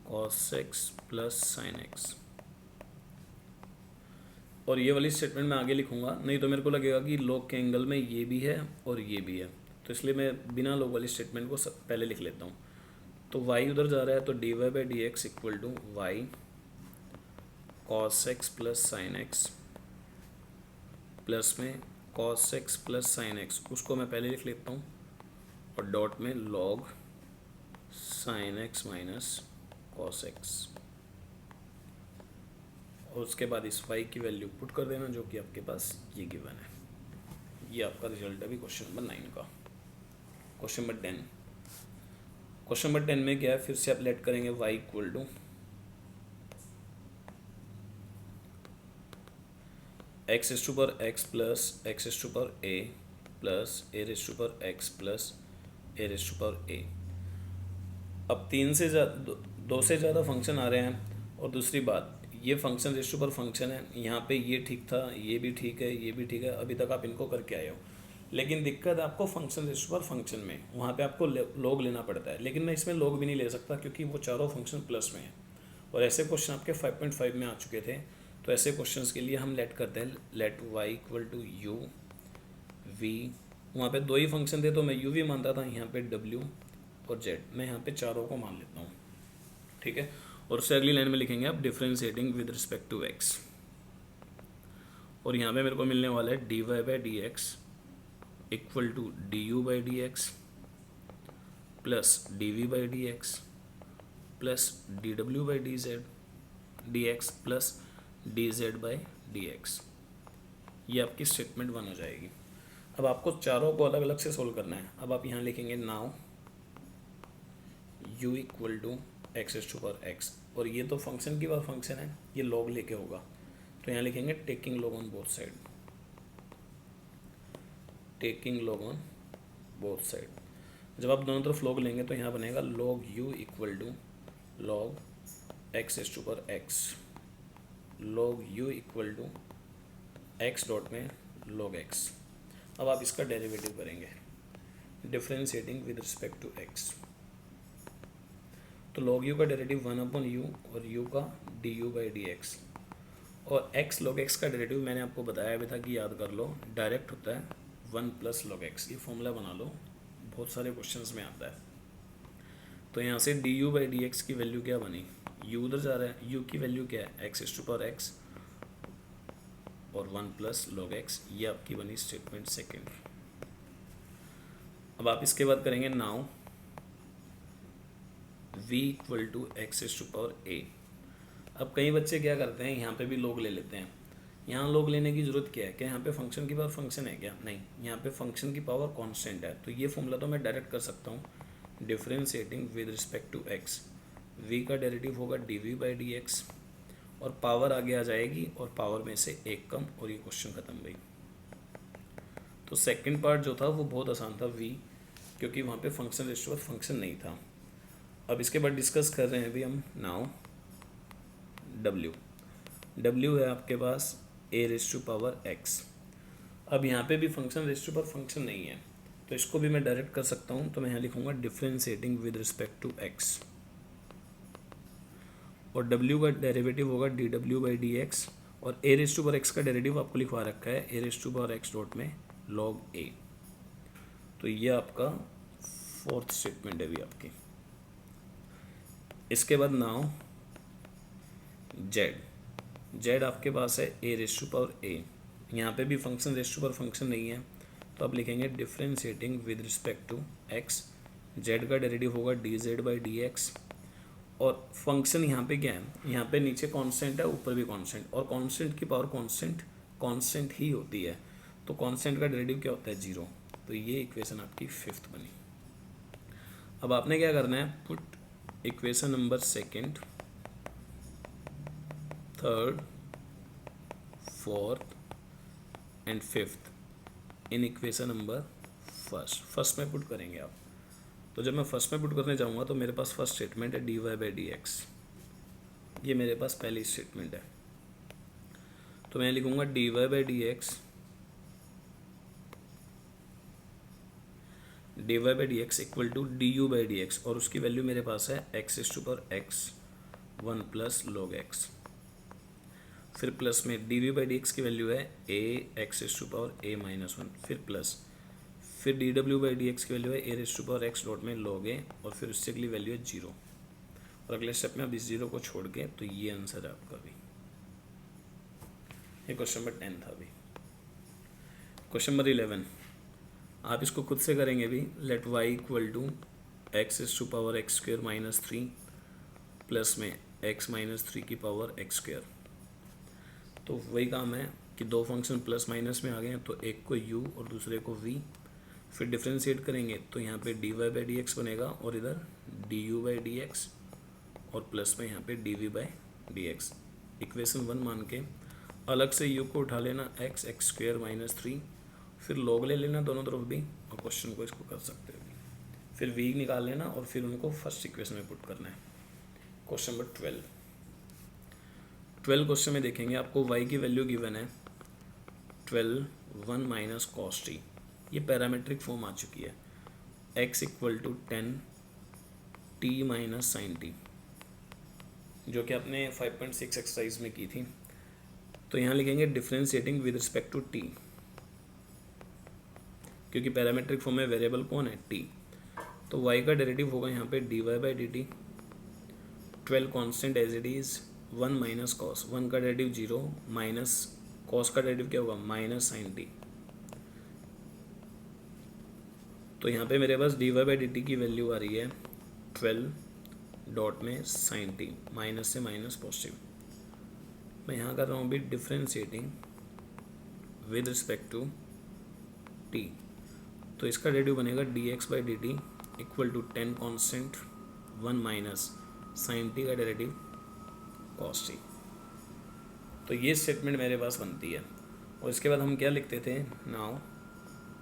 cos x plus sine x. और ये वाली स्टेटमेंट मैं आगे लिखूंगा, नहीं तो मेरे को लगेगा कि log के एंगल में ये भी है और ये भी है, तो इसलिए मैं बिना log वाली स्टेटमेंट को पहले लिख लेता हूँ। तो y उधर जा रहा है तो dy by D x equal to y cos x plus sine x plus में cos x plus sine x, उसको मैं पहले लिख लेता हूँ, और डॉट में log sine x minus cos x, और उसके बाद इस y की वैल्यू पुट कर देना जो कि आपके पास ये गिवन है। ये आपका रिजल्ट है अभी क्वेश्चन नंबर 9 का। क्वेश्चन नंबर 10, क्वेश्चन नंबर 10 में क्या है, फिर से आप लेट करेंगे y equal to x S to पर X plus X S to power A plus A raise to पर X plus A raise to power A. अब दो से ज़्यादा फंक्शन आ रहे हैं, और दूसरी बात ये फंक्शन रेस टू पर फंक्शन है, यहाँ पे ये ठीक था, ये भी ठीक है, ये भी ठीक है, अभी तक आप इनको करके आए हो। लेकिन दिक्कत आपको फंक्शन रेस टू पर फंक्शन में, वहाँ पे आपको लॉग लेना पड़ता है, लेकिन मैं इसमें लॉग भी नहीं ले सकता क्योंकि वो चारों फंक्शन प्लस में है, और ऐसे क्वेश्चन आपके 5.5 में आ चुके थे। तो ऐसे क्वेश्चंस के लिए हम लेट करते हैं, let y equal to u v, वहाँ पे दो ही फंक्शन थे तो मैं u v मानता था, यहाँ पे w और z, मैं यहाँ पे चारों को मान लेता हूँ, ठीक है। और उससे अगली लाइन में लिखेंगे आप differentiating with respect to x, और यहाँ पे मेरे को मिलने वाला है dy by D x equal to du by D x plus dv by D x plus dw by d z d x plus dz by D x. ये आपकी स्टेटमेंट 1 हो जाएगी। अब आपको चारों को अलग अलग से सोल्व करना है। अब आप यहाँ लिखेंगे now u equal to x S to पर एक्स, और ये तो फंक्शन की बात फंक्शन है, ये लॉग लेके होगा, तो यहाँ लिखेंगे taking log on both side, taking log on both side. जब आप दोनों तरफ लॉग लेंगे तो यहाँ बनेगा log u equal to log X S to पर X, log u equal to X dot में log x। अब आप इसका डेरिवेटिव करेंगे differentiating with respect to x, तो log u का डेरिवेटिव 1/u और u का du बाई डी एक्स, और x log x का डेरिवेटिव मैंने आपको बताया भी था कि याद कर लो, डायरेक्ट होता है 1 प्लस log x। ये फॉर्मूला बना लो, बहुत सारे क्वेश्चंस में आता है। तो यहाँ से du बाई डी एक्स की वैल्यू क्या बनी, u उधर जा रहा है, u की वैल्यू क्या है एक्स एस टू पर एक्स और 1 प्लस log x, ये आपकी बनी स्टेटमेंट सेकेंड। अब आप इसके बाद करेंगे now v equal to x is to power a। अब कई बच्चे क्या करते हैं, यहाँ पे भी लोग ले लेते हैं। यहाँ लोग लेने की ज़रूरत क्या है, क्या यहाँ पे फंक्शन की पावर फंक्शन है क्या? नहीं, यहाँ पे फंक्शन की पावर कांस्टेंट है। तो ये फॉर्मूला तो मैं डायरेक्ट कर सकता हूँ, differentiating with respect to x, v का डेरिवेटिव होगा dv बाई डी एक्स, और पावर आगे आ जाएगी और पावर में से एक कम, और ये क्वेश्चन खत्म भाई। तो सेकंड पार्ट जो था वो बहुत आसान था, v, क्योंकि वहाँ पे फंक्शन रेशियो फंक्शन नहीं था। अब इसके बाद डिस्कस कर रहे हैं अभी हम नाउ w है आपके पास a raise to power x। अब यहाँ पे भी function raise to power function नहीं है, तो इसको भी मैं डायरेक्ट कर सकता हूँ। तो मैं यहाँ लिखूँगा differentiating with respect to x, और w का डेरिवेटिव होगा dw बाई डी एक्स, और a raise to power x का डेरिवेटिव आपको लिखवा रखा है a raise to power x dot में log a। तो ये आपका फोर्थ स्टेटमेंट है भी आपकी। इसके बाद नाउ z आपके पास है a raise to power a। यहाँ पे भी function raise to power function नहीं है, तो आप लिखेंगे differentiating with respect to x, z का डेरिवेटिव होगा dz बाई डी एक्स, और फंक्शन यहाँ पे क्या है, यहाँ पे नीचे कांस्टेंट है, ऊपर भी कांस्टेंट, और कांस्टेंट की पावर कांस्टेंट ही होती है। तो कांस्टेंट का डेरिवेटिव क्या होता है? 0। तो ये इक्वेशन आपकी फिफ्थ बनी। अब आपने क्या करना है, put equation number second, third, fourth and fifth in equation number first में पुट करेंगे आप। तो जब मैं फर्स्ट में पुट करने जाऊंगा तो मेरे पास फर्स्ट स्टेटमेंट है dy बाई डी एक्स, ये मेरे पास पहली स्टेटमेंट है। तो मैं लिखूंगा dy by D x, dy by D x equal to du by D x, और उसकी वैल्यू मेरे पास है x is to power x 1 plus log x, फिर प्लस में dv बाई डी एक्स की वैल्यू है a x is to power a minus 1, फिर प्लस, फिर dw बाई डी एक्स की वैल्यू है a raise to power x dot में log a, और फिर उससे अगली वैल्यू है 0, और अगले स्टेप में अब इस 0 को छोड़ के, तो ये आंसर है आपका भी। ये क्वेश्चन नंबर 10 था अभी। क्वेश्चन नंबर 11 आप इसको खुद से करेंगे भी, late y equal to x is to power x square minus 3 plus में x माइनस 3 की पावर एक्स स्क्वेयर। तो वही काम है कि दो फंक्शन प्लस माइनस में आ गए हैं, तो एक को u और दूसरे को v, फिर डिफ्रेंशिएट करेंगे तो यहाँ पे dy बाई डी एक्स बनेगा, और इधर du बाई डी एक्स, और प्लस में यहाँ पे dv by D x. Equation 1 मान के अलग से u को उठा लेना x स्क्वेयर माइनस 3, फिर log ले लेना दोनों तरफ भी, और क्वेश्चन को इसको कर सकते हैं। फिर v निकाल लेना और फिर उनको फर्स्ट इक्वेशन में पुट करना है। क्वेश्चन नंबर 12 क्वेश्चन में देखेंगे आपको y की वैल्यू गिवन है 12 1 माइनस कॉस टी, ये पैरामेट्रिक फॉर्म आ चुकी है, x equal to 10 t minus sine t, जो कि आपने 5.6 एक्सरसाइज में की थी। तो यहाँ लिखेंगे differentiating with respect to t, क्योंकि पैरामेट्रिक फॉर्म में वेरिएबल कौन है? t। तो y का डेरिवेटिव होगा यहाँ पे dy by d t, 12 constant as it is, 1 minus cos, 1 का डेरिवेटिव 0 माइनस कॉस का डेरिवेटिव क्या होगा? Minus sine t. तो यहाँ पे मेरे पास dy बाई डी टी की वैल्यू आ रही है 12 डॉट में साइन टी, माइनस से माइनस पॉजिटिव। मैं यहाँ कर रहा हूँ भी differentiating with respect to t, तो इसका डेरिवेटिव बनेगा dx by d T equal to 10 constant 1 minus sine t का डेरिवेटिव कॉस टी। तो ये स्टेटमेंट मेरे पास बनती है, और इसके बाद हम क्या लिखते थे नाउ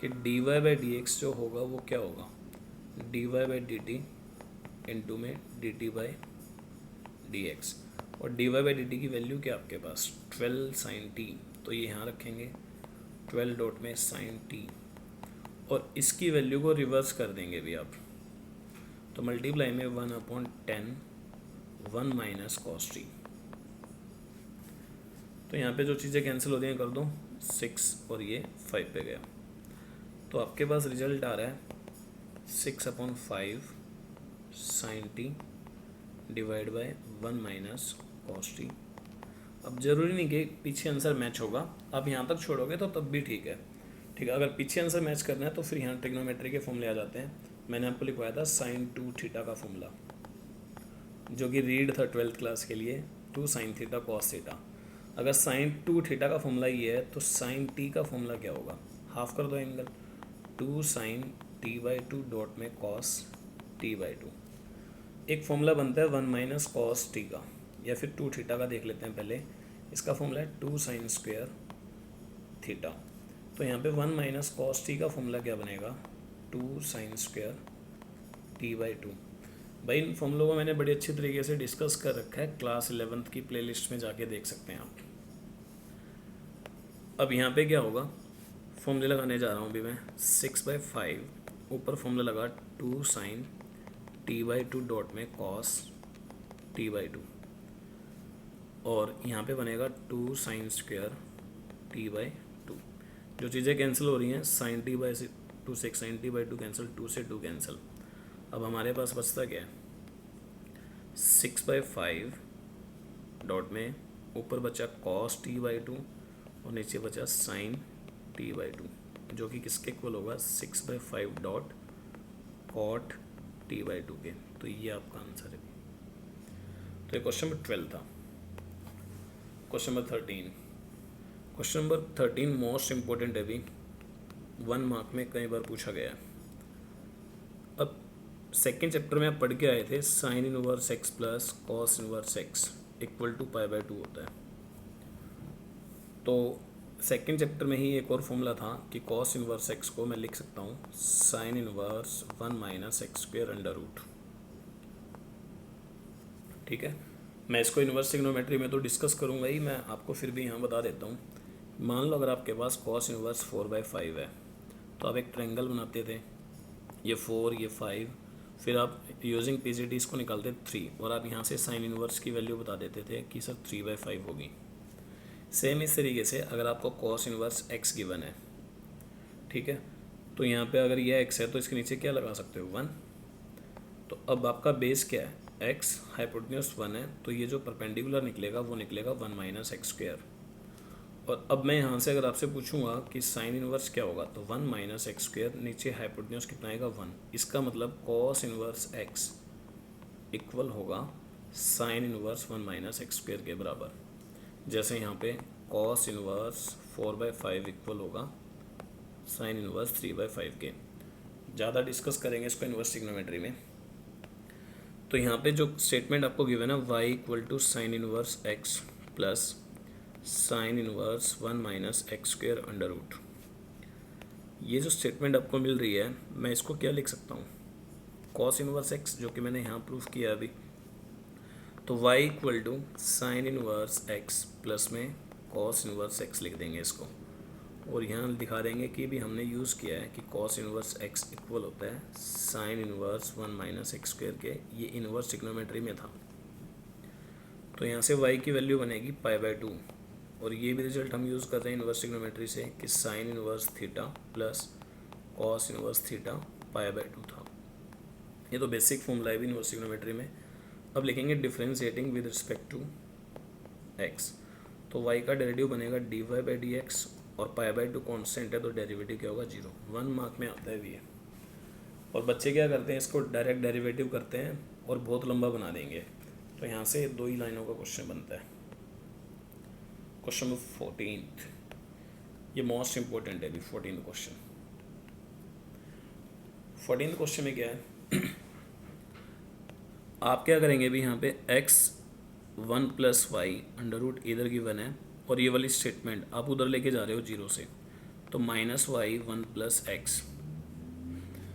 कि dy बाई डी एक्स जो होगा वो क्या होगा? dy by d T into में dt बाई डी एक्स, और dy बाई डी टी की वैल्यू क्या आपके पास? 12 साइन टी, तो ये यहाँ रखेंगे 12 डॉट में साइन टी, और इसकी वैल्यू को रिवर्स कर देंगे भी आप, तो मल्टीप्लाई में 1/10 1 माइनस कॉस टी। तो यहाँ पे जो चीज़ें कैंसिल होती हैं कर दो, 6 और ये 5 पे गया, तो आपके पास रिजल्ट आ रहा है 6/5 sine t divide by 1 minus cos t. अब जरूरी नहीं कि पीछे आंसर मैच होगा, आप यहाँ तक छोड़ोगे तो तब भी ठीक है, ठीक है, अगर पीछे आंसर मैच करना है तो फिर यहाँ ट्रिग्नोमेट्री के फॉर्मूले आ जाते हैं। मैंने आपको लिखवाया था साइन 2 थीटा का फॉर्मूला, जो कि रीड था 12th क्लास के लिए, 2 साइन थीटा कॉस थीटा। अगर साइन 2 थीटा का फॉर्मूला ये है तो साइन टी का फॉर्मूला क्या होगा, हाफ कर दो angle, 2 sine t by two dot में कॉस टी बाई टू। एक फॉर्मूला बनता है 1 माइनस कॉस टी का, या फिर 2 थीटा का देख लेते हैं पहले। इसका फॉर्मूला है 2 साइन स्क्वायर थीटा। तो यहाँ पे 1 माइनस कॉस टी का फॉर्मूला क्या बनेगा, 2 sine square t by to. भाई इन फॉर्मूलों को मैंने बड़ी अच्छी तरीके से डिस्कस कर रखा है, क्लास 11th की प्लेलिस्ट में जाके देख सकते हैं आप। अब यहाँ पे क्या होगा, फॉर्मूले लगाने जा रहा हूँ अभी मैं। 6/5 ऊपर फॉर्मूला लगा 2 sine t by two dot में कॉस टी बाई टू, और यहाँ पे बनेगा 2 sine square t by two. जो चीज़ें कैंसिल हो रही हैं, साइन टी बाई टू से sine t by two cancel, 2 से 2 कैंसिल। अब हमारे पास बचता क्या है, 6/5 डॉट में ऊपर बचा कॉस टी बाई टू और नीचे बचा साइन टी बाई टू, जो कि किसके इक्वल होगा, 6/5 dot cot t by two के। तो ये आपका आंसर है। तो ये क्वेश्चन नंबर 12 था। Question number 13। Question number 13 most important है, अभी 1 मार्क में कई बार पूछा गया है। अब सेकेंड चैप्टर में आप पढ़ के आए थे, sine inverse x plus cos inverse X equal to π/2 होता है। तो सेकेंड चैप्टर में ही एक और फॉर्मूला था कि कॉस इनवर्स एक्स को मैं लिख सकता हूँ sine inverse 1 minus x square under root. ठीक है, मैं इसको इनवर्स ट्रिग्नोमेट्री में तो डिस्कस करूँगा ही, मैं आपको फिर भी यहाँ बता देता हूँ। मान लो अगर आपके पास कॉस इनवर्स 4/5 है, तो आप एक ट्रायंगल बनाते थे, ये 4 ये 5, फिर आप यूजिंग पीजीटी इसको निकालते 3, और आप यहाँ से साइन इनवर्स की वैल्यू बता देते थे कि सर 3/5 होगी। सेम इस तरीके से अगर आपको कॉस इनवर्स एक्स गिवन है, ठीक है, तो यहाँ पे अगर ये एक्स है तो इसके नीचे क्या लगा सकते हो, 1। तो अब आपका बेस क्या है, एक्स, हाइपोटेन्यूज 1 है, तो ये जो परपेंडिकुलर निकलेगा वो निकलेगा 1 माइनस एक्स स्क्वायर। और अब मैं यहाँ से अगर आपसे पूछूंगा कि साइन इनवर्स क्या होगा, तो 1 माइनस एक्स स्क्वायर, नीचे हाइपोटेन्यूज कितना आएगा, 1। इसका मतलब कॉस इनवर्स एक्स इक्वल होगा sign inverse 1 minus x square के बराबर। जैसे यहाँ पे कॉस इनवर्स 4/5 इक्वल होगा साइन इनवर्स 3/5 के। ज़्यादा डिस्कस करेंगे इसको इनवर्स ट्रिग्नोमेट्री में। तो यहाँ पे जो स्टेटमेंट आपको गिवन है, y equal to sine inverse x plus sine inverse 1 minus x square under root, ये जो स्टेटमेंट आपको मिल रही है, मैं इसको क्या लिख सकता हूँ, कॉस इनवर्स एक्स, जो कि मैंने यहाँ प्रूफ किया अभी। तो y equal to sine inverse x plus में कॉस इनवर्स एक्स लिख देंगे इसको, और यहाँ दिखा देंगे कि भी हमने यूज़ किया है कि कॉस इनवर्स एक्स इक्वल होता है sign inverse 1 minus x square के। ये इनवर्स ट्रिग्नोमेट्री में था। तो यहाँ से y की वैल्यू बनेगी π/2, और ये भी रिजल्ट हम यूज़ कर रहे हैं इनवर्स ट्रिग्नोमेट्री से कि sine inverse theta plus cos inverse theta π/2 था। ये तो बेसिक फॉर्मूला है भी इनवर्स ट्रिग्नोमेट्री में। अब लिखेंगे differentiating with respect to x, तो y का डेरिवेटिव बनेगा dy/dx, और π/2 कांस्टेंट है तो डेरिवेटिव क्या होगा, 0। 1 मार्क में आता है भी है। और बच्चे क्या करते हैं, इसको डायरेक्ट डेरिवेटिव करते हैं और बहुत लंबा बना देंगे। तो यहाँ से 2 ही लाइनों का क्वेश्चन बनता है। क्वेश्चन नंबर 14, ये मोस्ट इंपॉर्टेंट है अभी 14th क्वेश्चन। 14th क्वेश्चन में क्या है, आप क्या करेंगे भी, यहाँ पे x 1 plus y under root इधर गिवन है, और ये वाली स्टेटमेंट आप उधर लेके जा रहे हो 0 से, तो माइनस वाई 1 प्लस एक्स।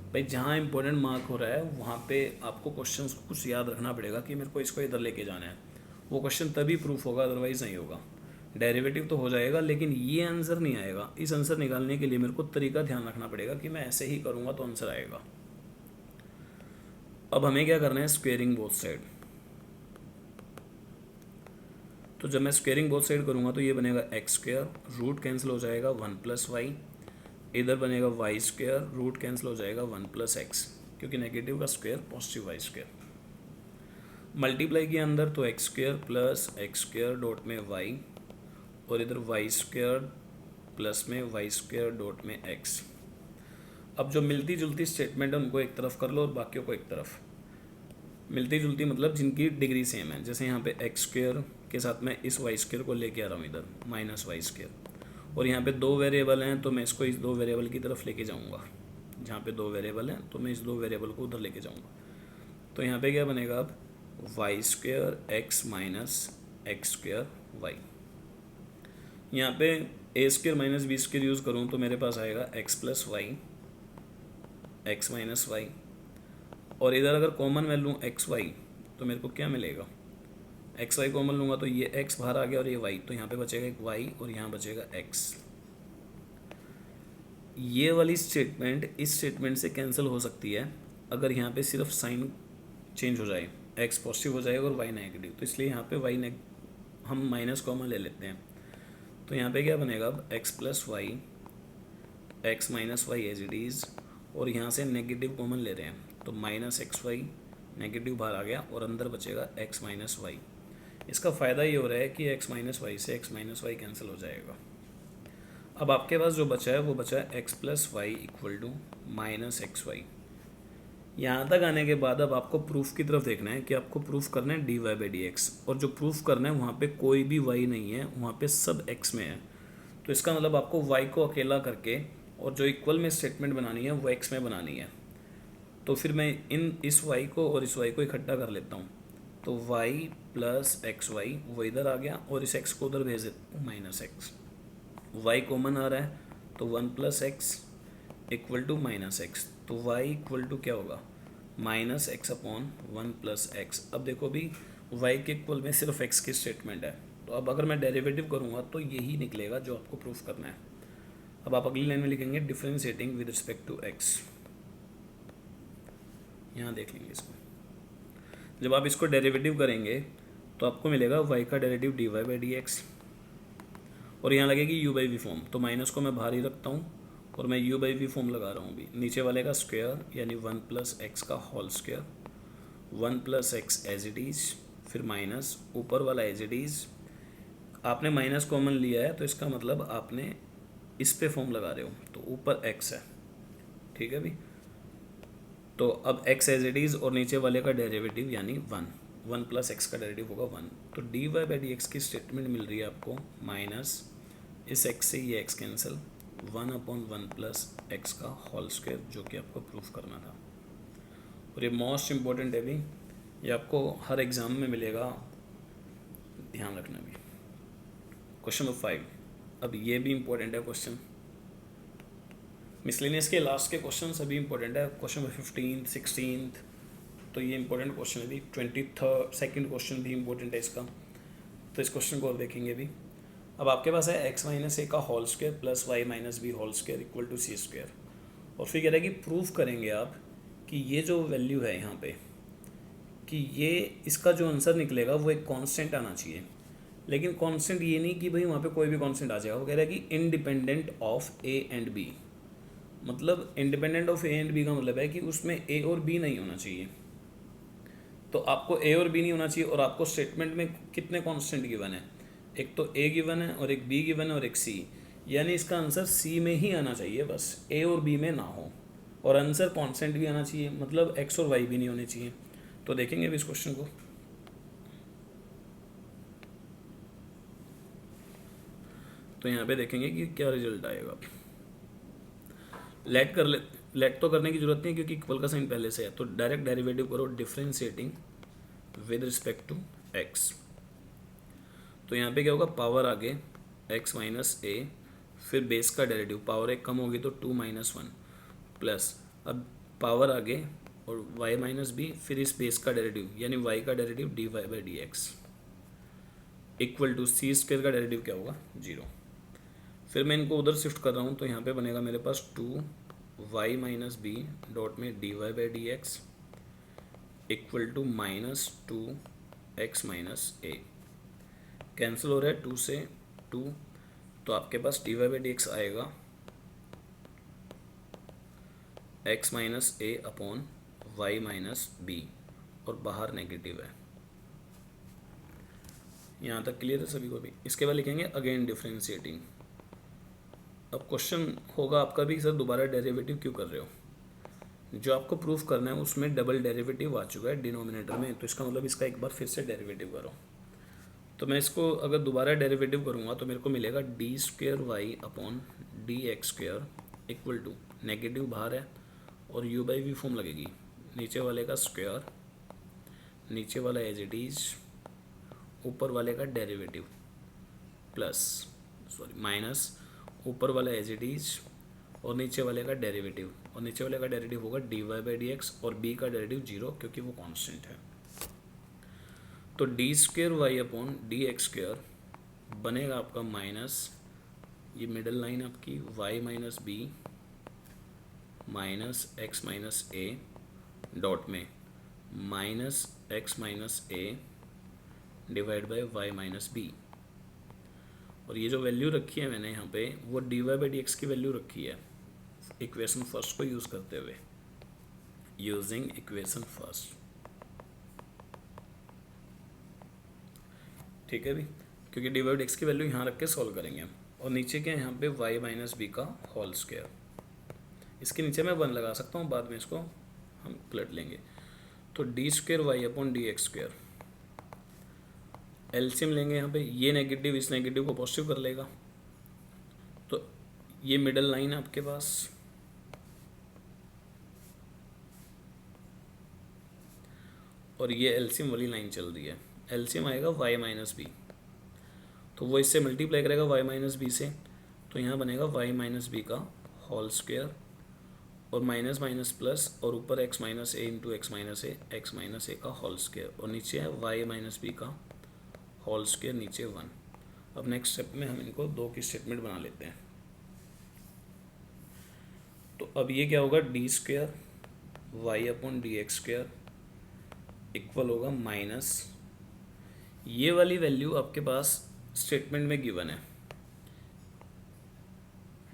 भाई जहाँ इंपॉर्टेंट मार्क हो रहा है वहाँ पे आपको क्वेश्चन को कुछ याद रखना पड़ेगा कि मेरे को इसको इधर लेके जाना है। वो क्वेश्चन तभी प्रूफ होगा, अदरवाइज नहीं होगा। डेरिवेटिव तो हो जाएगा लेकिन ये आंसर नहीं आएगा। इस आंसर निकालने के लिए मेरे को तरीका ध्यान रखना पड़ेगा कि मैं ऐसे ही करूँगा तो आंसर आएगा। अब हमें क्या करना है, स्क्वेयरिंग बोथ साइड। तो जब मैं स्क्वेयरिंग बोथ साइड करूँगा तो ये बनेगा एक्स स्क्वायर, रूट कैंसिल हो जाएगा 1 प्लस वाई, इधर बनेगा वाई स्क्वायर, रूट कैंसिल हो जाएगा 1 प्लस एक्स, क्योंकि नेगेटिव का square positive y square. Multiply किया अंदर तो x square plus x square dot में वाई, और इधर वाई स्क्वायर प्लस में वाई स्क्वायर डॉट में एक्स। अब जो मिलती जुलती स्टेटमेंट है उनको एक तरफ कर लो और बाकियों को एक तरफ। मिलती जुलती मतलब जिनकी डिग्री सेम है, जैसे यहाँ पे एक्स स्क्वायर के साथ मैं इस वाई स्क्वायर को लेके आ रहा हूँ इधर माइनस वाई स्क्वायर, और यहाँ पे दो वेरिएबल हैं तो मैं इसको इस दो वेरिएबल की तरफ लेके जाऊँगा। जहाँ पे दो वेरिएबल हैं तो मैं इस दो वेरिएबल को उधर लेके जाऊँगा। तो यहाँ पे क्या बनेगा अब Y square X minus x square Y. यहाँ पे A square minus B square use करूँ तो मेरे पास आएगा X plus Y x minus Y, और इधर अगर कॉमन मैं लूँ एक्स वाई तो मेरे को क्या मिलेगा, एक्स वाई कॉमन लूँगा तो ये एक्स बाहर आ गया और ये वाई, तो यहाँ पे बचेगा एक वाई और यहाँ बचेगा एक्स। ये वाली स्टेटमेंट इस स्टेटमेंट से कैंसिल हो सकती है अगर यहाँ पे सिर्फ साइन चेंज हो जाए, एक्स पॉजिटिव हो जाएगा और वाई नेगेटिव, तो इसलिए यहाँ पे वाई हम माइनस कॉमन ले लेते हैं। तो यहाँ पे क्या बनेगा अब x plus Y x minus y as it is, और यहाँ से नेगेटिव कॉमन ले रहे हैं तो माइनस एक्स वाई नेगेटिव बाहर आ गया और अंदर बचेगा एक्स माइनस वाई। इसका फ़ायदा ये हो रहा है कि एक्स माइनस वाई से एक्स माइनस वाई कैंसिल हो जाएगा। अब आपके पास जो बचा है वो बचा है x plus y equal to minus x y. यहाँ तक आने के बाद अब आपको प्रूफ की तरफ देखना है कि आपको प्रूफ करना है d Y by D x, और जो प्रूफ करना है वहाँ पे कोई भी वाई नहीं है, वहाँ पे सब एक्स में है। तो इसका मतलब आपको वाई को अकेला करके और जो इक्वल में स्टेटमेंट बनानी है वो एक्स में बनानी है। तो फिर मैं इस वाई को और इस वाई को इकट्ठा कर लेता हूँ, तो वाई प्लस एक्स वाई वो इधर आ गया और इस एक्स को उधर भेज देता हूँ माइनस एक्स। वाई कॉमन आ रहा है तो one plus x equal to minus x, तो वाई इक्वल टू क्या होगा minus x upon one plus x. अब देखो भी वाई के इक्वल में सिर्फ एक्स की स्टेटमेंट है, तो अब अगर मैं डेरिवेटिव करूँगा तो यही निकलेगा जो आपको प्रूफ करना है। अब आप अगली लाइन में लिखेंगे differentiating with respect to x. यहाँ देख लेंगे इसको, जब आप इसको डेरिवेटिव करेंगे तो आपको मिलेगा वाई का derivative d Y by D x, और यहाँ लगेगी यू बाई वी फॉर्म, तो माइनस को मैं बाहर ही रखता हूँ और मैं यू बाई वी फॉर्म लगा रहा हूँ भी। नीचे वाले का स्क्वायर यानी वन प्लस एक्स का whole square, one plus x as it is, फिर माइनस ऊपर वाला एज इट इज़। आपने माइनस कॉमन लिया है तो इसका मतलब आपने इस पे फॉर्म लगा रहे हो, तो ऊपर एक्स है, ठीक है भी। तो अब एक्स एज इट इज़ और नीचे वाले का डेरिवेटिव यानी वन, वन प्लस एक्स का डेरिवेटिव होगा वन, तो d Y by D x की स्टेटमेंट मिल रही है आपको माइनस इस एक्स से ये x cancel, one upon one plus x का होल स्क्वायर, जो कि आपको प्रूफ करना था। और ये मोस्ट इम्पॉर्टेंट है भी, ये आपको हर एग्ज़ाम में मिलेगा, ध्यान रखना भी। क्वेश्चन नंबर 5, अब ये भी इम्पोर्टेंट है क्वेश्चन, मिसलेनियस के लास्ट के क्वेश्चन सभी इंपॉर्टेंट है। क्वेश्चन नंबर 15, 16 तो ये इंपॉर्टेंट क्वेश्चन है भी, 22nd क्वेश्चन भी इंपॉर्टेंट है इसका, तो इस क्वेश्चन को और देखेंगे भी। अब आपके पास है एक्स माइनस ए का whole square plus Y minus b whole square equal to c square, और फिर कह रहा है कि प्रूफ करेंगे आप कि ये जो वैल्यू है यहाँ पे, कि ये इसका जो आंसर निकलेगा वो एक कांस्टेंट आना चाहिए। लेकिन कांस्टेंट ये नहीं कि भाई वहाँ पे कोई भी कांस्टेंट आ जाएगा, वो कह रहा है कि independent of A and B. मतलब independent of A and B का मतलब है कि उसमें ए और बी नहीं होना चाहिए। तो आपको ए और बी नहीं होना चाहिए, और आपको स्टेटमेंट में कितने कांस्टेंट गिवन है, एक तो ए गिवन है और एक बी गिवन है और एक सी, यानी इसका आंसर सी में ही आना चाहिए, बस ए और बी में ना हो, और आंसर कांस्टेंट भी आना चाहिए, मतलब एक्स और वाई भी नहीं होने चाहिए। तो देखेंगे अभी इस क्वेश्चन को। तो यहाँ पे देखेंगे कि क्या रिजल्ट आएगा। लेट तो करने की जरूरत नहीं क्योंकि इक्वल का साइन पहले से है, तो डायरेक्ट डेरिवेटिव करो differentiating with respect to x. तो यहाँ पे क्या होगा, पावर आगे एक्स माइनस ए, फिर बेस का डेरिवेटिव, पावर एक कम होगी तो 2 माइनस 1 प्लस, अब पावर आगे और y माइनस बी, फिर इस बेस का डेरिवेटिव यानी y का derivative d Y by D x equal to c square का डेरिवेटिव क्या होगा 0। फिर मैं इनको उधर शिफ्ट कर रहा हूँ तो यहाँ पे बनेगा मेरे पास 2y माइनस बी डॉट में D Y by D x equal to minus 2x minus A, cancel हो रहा है 2 से 2, तो आपके पास D Y by D X आएगा x minus A upon Y minus B, और बाहर नेगेटिव है। यहाँ तक क्लियर है सभी को भी। इसके बाद लिखेंगे अगेन डिफरेंशिएटिंग, अब क्वेश्चन होगा आपका भी, सर दोबारा डेरिवेटिव क्यों कर रहे हो? जो आपको प्रूफ करना है उसमें डबल डेरिवेटिव आ चुका है डिनोमिनेटर में, तो इसका मतलब इसका एक बार फिर से डेरिवेटिव करो। तो मैं इसको अगर दोबारा डेरिवेटिव करूँगा तो मेरे को मिलेगा d square Y upon D x square equal to, negative बाहर है और यू बाई वी फॉर्म लगेगी, नीचे वाले का स्क्वायर, नीचे वाला एज इट इज, ऊपर वाले का डेरिवेटिव, प्लस सॉरी माइनस ऊपर वाला एज इट इज और नीचे वाले का डेरिवेटिव, और नीचे वाले का डेरिवेटिव होगा D Y by D x और बी का डेरिवेटिव जीरो क्योंकि वो कांस्टेंट है। तो D square Y upon D x square बनेगा आपका माइनस, ये मिडल लाइन आपकी Y minus B minus x minus A dot में minus x minus A divide by Y minus B, और ये जो वैल्यू रखी है मैंने यहाँ पे वो d Y by D x की वैल्यू रखी है इक्वेशन फर्स्ट को यूज़ करते हुए, यूजिंग इक्वेशन फर्स्ट, ठीक है भी, क्योंकि d Y by D x की वैल्यू यहाँ रख के सॉल्व करेंगे हम। और नीचे क्या है यहाँ पे वाई माइनस बी का होल स्क्वायर, इसके नीचे मैं 1 लगा सकता हूँ, बाद में इसको हम पलट लेंगे। तो D square Y upon D x square, LCM लेंगे यहाँ पे, ये नेगेटिव इस नेगेटिव को पॉजिटिव कर लेगा, तो ये मिडल लाइन है आपके पास, और ये एलसीएम वाली लाइन चल रही है, एलसीएम आएगा वाई माइनस बी, तो वो इससे मल्टीप्लाई करेगा वाई माइनस बी से, तो यहाँ बनेगा वाई माइनस बी का होल स्क्वायर और माइनस माइनस प्लस और ऊपर एक्स माइनस ए इंटू एक्स माइनस ए का होल स्क्वायर, और नीचे है वाई माइनस बी का होल स्क्वायर, नीचे 1। अब नेक्स्ट स्टेप में हम इनको 2 की स्टेटमेंट बना लेते हैं। तो अब ये क्या होगा, d square Y upon D x square equal होगा माइनस, ये वाली वैल्यू आपके पास स्टेटमेंट में गिवन है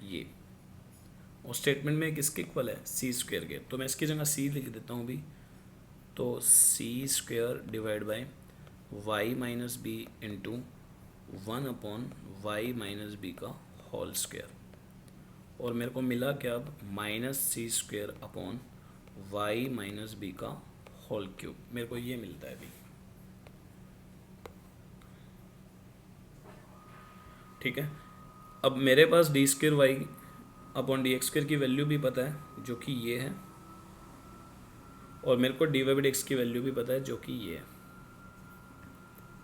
ये, और स्टेटमेंट में किसके इक्वल है, सी स्क्वायर के, तो मैं इसकी जगह सी लिख देता हूँ अभी। तो C square divide by Y minus B into 1 upon Y minus B का होल स्क्वायर, और मेरे को मिला क्या अब, minus C square upon Y minus B का होल क्यूब, मेरे को ये मिलता है अभी, ठीक है। अब मेरे पास D square Y upon D x square की वैल्यू भी पता है जो कि ये है, और मेरे को d Y by D x की वैल्यू भी पता है जो कि ये है,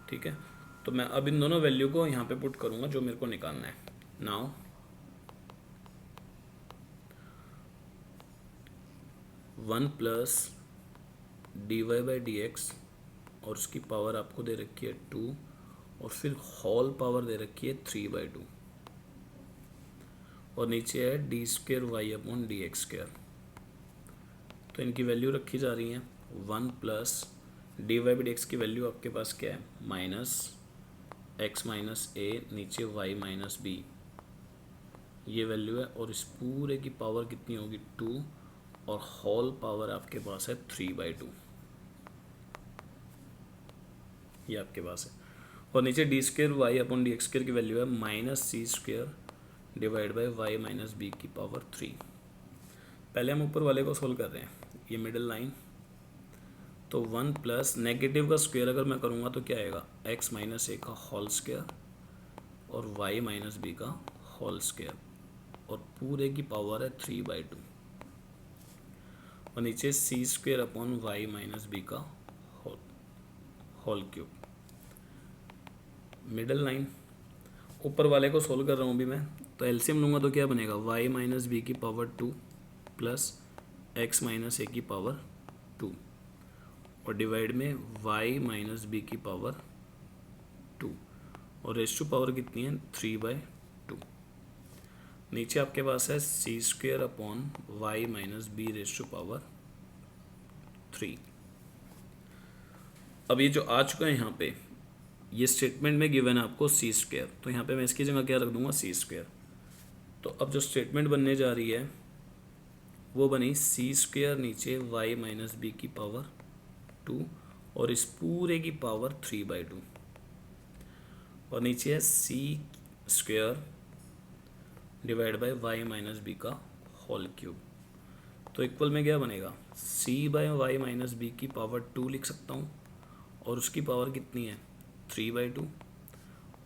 ठीक है। तो मैं अब इन दोनों वैल्यू को यहाँ पे पुट करूँगा जो मेरे को निकालना है। Now one plus d Y by D x और उसकी पावर आपको दे रखी है 2 और फिर होल पावर दे रखी है 3/2, और नीचे है d square Y upon D x square, तो इनकी वैल्यू रखी जा रही है 1 plus d Y by D x की वैल्यू आपके पास क्या है, माइनस एक्स माइनस ए नीचे वाई माइनस बी, ये वैल्यू है, और इस पूरे की पावर कितनी होगी 2 और होल पावर आपके पास है 3/2, ये आपके पास है, और नीचे d square Y upon D x square की वैल्यू है minus c square divide by Y minus B की पावर 3। पहले हम ऊपर वाले को सोल्व कर रहे हैं, ये मिडिल लाइन, तो 1 प्लस नेगेटिव का स्क्वायर अगर मैं करूँगा तो क्या आएगा, एक्स माइनस ए का होल स्क्वायर और वाई माइनस बी का होल स्क्वायर, और पूरे की पावर है 3/2, और नीचे C square upon Y minus B का होल क्यूब, मिडल लाइन। ऊपर वाले को सोल्व कर रहा हूँ अभी मैं, तो एलसीएम लूँगा तो क्या बनेगा, वाई माइनस बी की पावर 2 प्लस एक्स माइनस ए की पावर 2 और डिवाइड में वाई माइनस बी की पावर 2, और रेशो पावर कितनी है 3/2। नीचे आपके पास है C square upon Y minus B ratio power 3। अब ये जो आ चुका है यहाँ पे, ये स्टेटमेंट में गिवन है आपको सी स्क्वायर, तो यहाँ पे मैं इसकी जगह क्या रख दूंगा, सी स्क्वायर। तो अब जो स्टेटमेंट बनने जा रही है वो बनी सी स्क्वायर नीचे वाई माइनस बी की पावर 2 और इस पूरे की पावर 3/2, और नीचे है C square divide by Y minus B का होल क्यूब। तो इक्वल में क्या बनेगा, C by Y minus B की पावर 2 लिख सकता हूँ, और उसकी पावर कितनी है 3/2,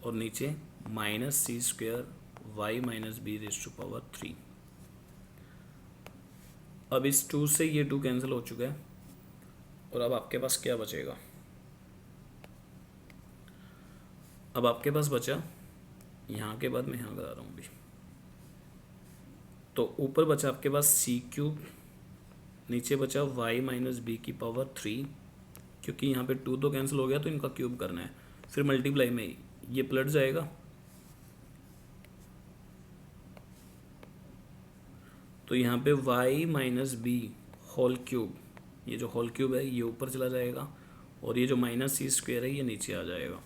और नीचे minus c square y minus b raise to power 3। अब इस 2 से ये 2 कैंसिल हो चुका है, और अब आपके पास क्या बचेगा, अब आपके पास बचा यहाँ के बाद मैं यहाँ करा रहा हूँ अभी, तो ऊपर बचा आपके पास सी क्यूब, नीचे बचा वाई माइनस बी की पावर 3, क्योंकि यहाँ पे 2 तो कैंसिल हो गया तो इनका क्यूब करना है, फिर मल्टीप्लाई में ये पलट जाएगा, तो यहाँ पे y minus b whole cube, ये जो होल क्यूब है ये ऊपर चला जाएगा, और ये जो माइनस सी स्क्वेयर है ये नीचे आ जाएगा।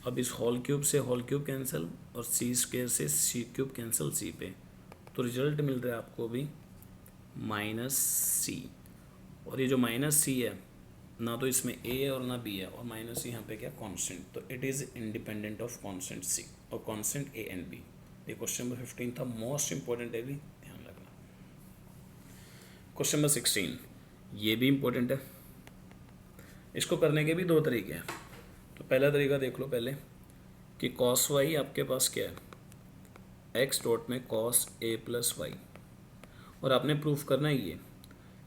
अब इस होल क्यूब से होल क्यूब कैंसिल, और सी स्क्वेयर से सी क्यूब कैंसिल सी पे, तो रिजल्ट मिल रहा है आपको अभी माइनस सी, और ये जो माइनस सी है ना तो इसमें ए है और ना बी है, और माइनस सी यहाँ पे क्या कांस्टेंट, तो it is independent of constant C और कांस्टेंट ए एंड बी। ये क्वेश्चन नंबर 15 था, मोस्ट इंपॉर्टेंट है, भी ध्यान रखना। क्वेश्चन नंबर 16 ये भी इंपॉर्टेंट है। इसको करने के भी 2 तरीके हैं। तो पहला तरीका देख लो पहले कि कॉस वाई आपके पास क्या है, एक्स डॉट में कॉस ए प्लस वाई, और आपने प्रूफ करना है ये।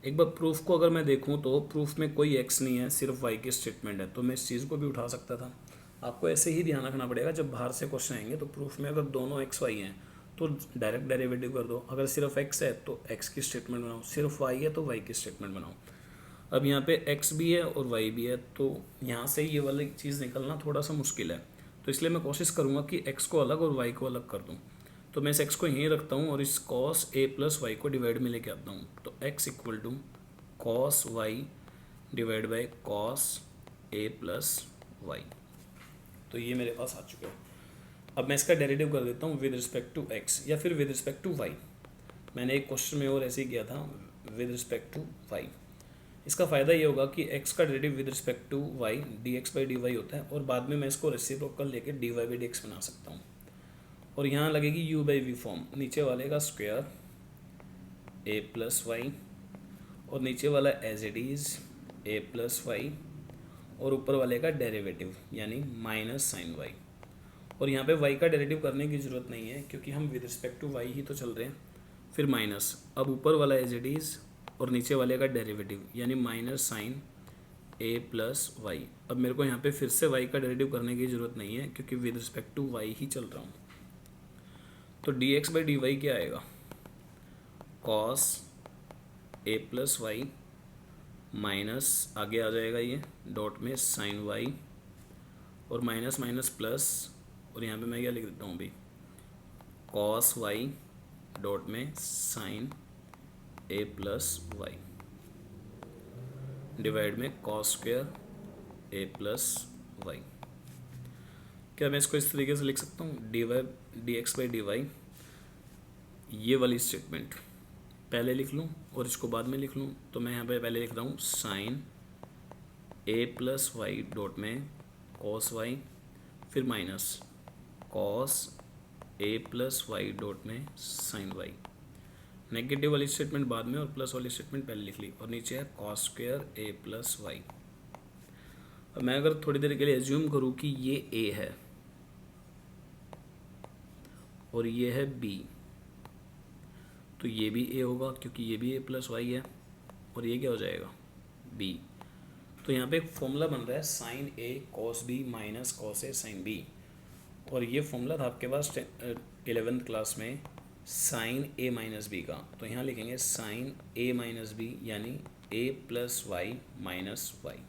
एक बार प्रूफ को अगर मैं देखूं तो प्रूफ में कोई एक्स नहीं है, सिर्फ वाई की स्टेटमेंट है, तो मैं इस चीज़ को भी उठा सकता था। आपको ऐसे ही ध्यान रखना पड़ेगा, जब बाहर से क्वेश्चन आएंगे तो प्रूफ में अगर दोनों एक्स वाई हैं तो डायरेक्ट डेरिवेटिव कर दो, अगर सिर्फ एक्स है तो एक्स की स्टेटमेंट बनाओ, सिर्फ वाई है तो वाई की स्टेटमेंट बनाओ। अब यहाँ पे एक्स भी है और वाई भी है, तो यहाँ से ये वाली चीज़ निकलना थोड़ा सा मुश्किल है, तो इसलिए मैं कोशिश करूँगा कि एक्स को अलग और वाई को अलग कर दूँ। तो मैं इस एक्स को यहीं रखता हूँ और इस कॉस ए प्लस वाई को डिवाइड में लेके आता हूँ, तो x equal to cos y divide by cos a plus y. तो ये मेरे पास आ चुका है। अब मैं इसका डेरिवेटिव कर देता हूँ विद रिस्पेक्ट टू एक्स या फिर विद रिस्पेक्ट टू वाई। मैंने एक क्वेश्चन में और ऐसे ही किया था, विद रिस्पेक्ट टू वाई। इसका फ़ायदा ये होगा कि x का derivative with respect to y dx by D y होता है, और बाद में मैं इसको रेसिप्रोकल लेके dy बाई डी एक्स बना सकता हूँ, और यहाँ लगेगी u बाई वी फॉर्म, नीचे वाले का स्क्वायर a प्लस वाई, और नीचे वाला as it is a plus y, और ऊपर वाले का डेरिवेटिव यानी माइनस साइन वाई। और यहाँ पे y का डेरिवेटिव करने की ज़रूरत नहीं है क्योंकि हम विद रिस्पेक्ट टू y ही तो चल रहे हैं। फिर माइनस, अब ऊपर वाला एज इट इज़ और नीचे वाले का डेरिवेटिव यानी minus sine a plus Y. अब मेरे को यहाँ पे फिर से y का डेरिवेटिव करने की ज़रूरत नहीं है क्योंकि विद रिस्पेक्ट टू y ही चल रहा हूँ। तो dx बाई डी वाई क्या आएगा, cos a plus Y minus आगे आ जाएगा ये डॉट में साइन वाई, और माइनस माइनस प्लस, और यहाँ पे मैं क्या लिख देता हूँ अभी, कॉस वाई डॉट में sine a plus Y divide में cos square a plus Y. क्या मैं इसको इस तरीके से लिख सकता हूँ, D X by D Y, ये वाली स्टेटमेंट पहले लिख लूँ और इसको बाद में लिख लूँ। तो मैं यहाँ पे पहले लिख रहा हूँ sine a plus y dot में कॉस वाई, फिर minus cos a plus y dot में साइन वाई। नेगेटिव वाली स्टेटमेंट बाद में और प्लस वाली स्टेटमेंट पहले लिख ली, और नीचे है cos square a plus Y. अब मैं अगर थोड़ी देर के लिए एज्यूम करूँ कि ये a है और ये है b, तो ये भी a होगा क्योंकि ये भी a प्लस वाई है, और ये क्या हो जाएगा b। तो यहाँ पे एक फॉर्मूला बन रहा है sine a cos b minus cos a sine b, और ये फॉर्मूला था आपके पास 11th क्लास में साइन a माइनस बी का। तो यहाँ लिखेंगे साइन a माइनस बी यानी a plus Y minus Y,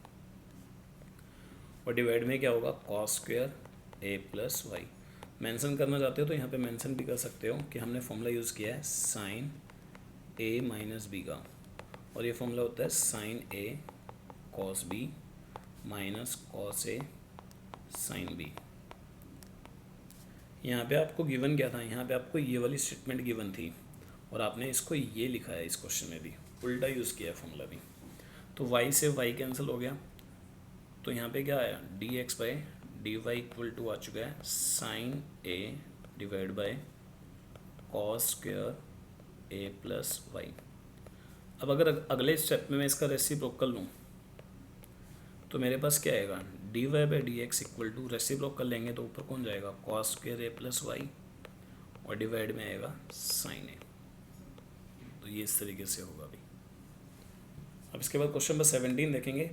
और डिवाइड में क्या होगा cos square a plus y. Mention करना चाहते हो तो यहाँ पे मेंशन भी कर सकते हो कि हमने फॉर्मूला यूज़ किया है साइन a माइनस बी का, और ये फॉर्मूला होता है sine a cos b minus cos a sine b। यहाँ पे आपको गिवन क्या था, यहाँ पे आपको ये वाली स्टेटमेंट गिवन थी और आपने इसको ये लिखा है, इस क्वेश्चन में भी उल्टा यूज़ किया है फॉर्मूला भी। तो y से y कैंसिल हो गया, तो यहाँ पे क्या आया D X by D Y equal to आ चुका है sine a divide by cos square A plus Y. अब अगर अगले स्टेप में मैं इसका रेसिप्रोकल लूँ तो मेरे पास क्या आएगा, d Y by D x equal to, reciprocal लेंगे तो ऊपर कौन जाएगा, कॉस स्क्वायर ए प्लस वाई, और डिवाइड में आएगा साइन ए। तो ये इस तरीके से होगा अभी। अब इसके बाद क्वेश्चन नंबर 17 देखेंगे।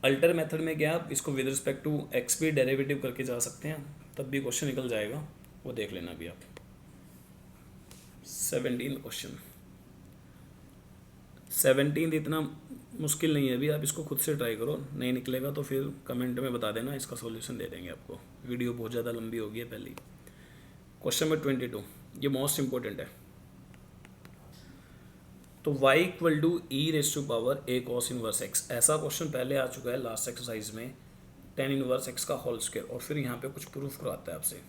अल्टर मेथड में क्या आप इसको विद रिस्पेक्ट टू एक्स भी डेरिवेटिव करके जा सकते हैं, तब भी क्वेश्चन निकल जाएगा, वो देख लेना अभी आप। 17 क्वेश्चन, 17 इतना मुश्किल नहीं है अभी, आप इसको खुद से ट्राई करो, नहीं निकलेगा तो फिर कमेंट में बता देना, इसका सॉल्यूशन दे देंगे आपको। वीडियो बहुत ज़्यादा लंबी होगी है पहले। क्वेश्चन नंबर 22, ये मोस्ट इंपॉर्टेंट है। तो y equal to e raise to power A cos inverse x, ऐसा क्वेश्चन पहले आ चुका है लास्ट एक्सरसाइज में, टेन इनवर्स एक्स का होल स्क्वायर, और फिर यहाँ पे कुछ प्रूफ करवाता है आपसे।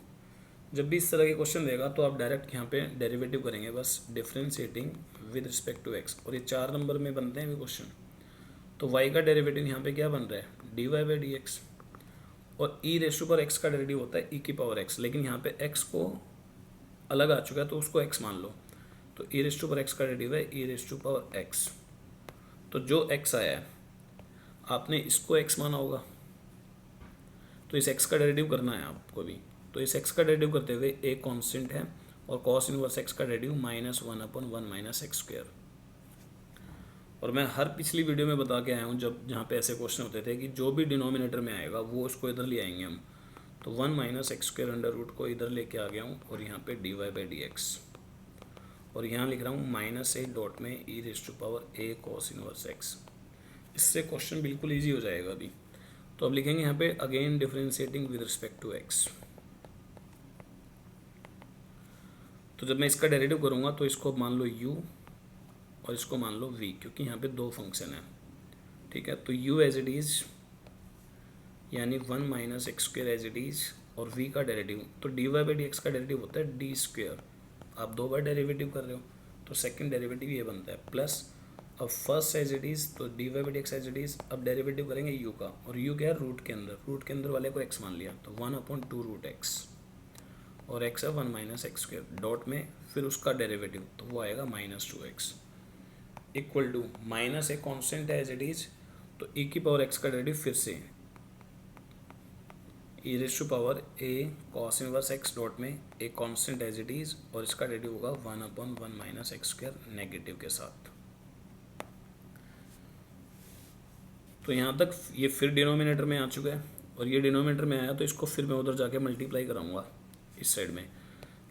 जब भी इस तरह के क्वेश्चन देगा तो आप डायरेक्ट यहाँ पे डेरिवेटिव करेंगे, बस differentiating with respect to x, और ये 4 नंबर में बनते हैं भी क्वेश्चन। तो y का डेरिवेटिव यहाँ पे क्या बन रहा है, d Y by D x, और e raise to power x का डेरिवेटिव होता है ई की पावर एक्स, लेकिन यहाँ पे x को अलग आ चुका है तो उसको x मान लो, तो ई रेस टू पावर एक्स का डेरिवेटिव है ई रेस टू पावर एक्स। तो जो x आया है आपने इसको x माना होगा, तो इस x का डेरिवेटिव करना है आपको भी। तो इस x का डेरिवेटिव करते हुए एक कांस्टेंट है, और कॉस इनवर्स x का डेरिवेटिव -1/1 माइनस एक्स स्क्वायर। और मैं हर पिछली वीडियो में बता के आया हूँ, जब जहाँ पे ऐसे क्वेश्चन होते थे कि जो भी डिनोमिनेटर में आएगा वो उसको इधर ले आएंगे हम, तो 1 minus x square under root को इधर लेके आ गया हूँ, और यहाँ पे D Y by D x, और यहाँ लिख रहा हूँ -a डॉट में E raise to power A cos inverse X. इससे क्वेश्चन बिल्कुल ईजी हो जाएगा अभी। तो अब लिखेंगे यहाँ पे again differentiating with respect to x. तो जब मैं इसका डेरिवेटिव करूँगा तो इसको मान लो u और इसको मान लो v, क्योंकि यहाँ पे 2 फंक्शन है, ठीक है। तो u एज इट इज़ यानी 1 minus x square as it is, और v का डेरिवेटिव, तो d Y by D x का डेरिवेटिव होता है डी स्क्वायर, आप 2 बार डेरिवेटिव कर रहे हो तो सेकंड डेरिवेटिव ये बनता है, प्लस अब फर्स्ट एज इट इज़, तो d Y by D x as it is, अब डेरिवेटिव करेंगे u का, और u क्या है, रूट के अंदर वाले को x मान लिया, तो 1/2 रूट एक्स, और x है 1 माइनस एक्स स्क्वायर डॉट में फिर उसका डेरिवेटिव, तो वो आएगा -2x इक्वल टू माइनस एक कॉन्स्टेंट है एज इट इज, तो e की पावर x का डेरिवेटिव फिर से E raise to power a cos inverse x dot में एक कॉन्स्टेंट एज इट इज, और इसका डेरिवेटिव होगा 1/1 माइनस एक्स स्क्वायर नेगेटिव के साथ। तो यहाँ तक ये फिर डिनोमिनेटर में आ चुका है, और ये डिनोमिनेटर में आया तो इसको फिर मैं उधर जाके मल्टीप्लाई कराऊंगा इस साइड में।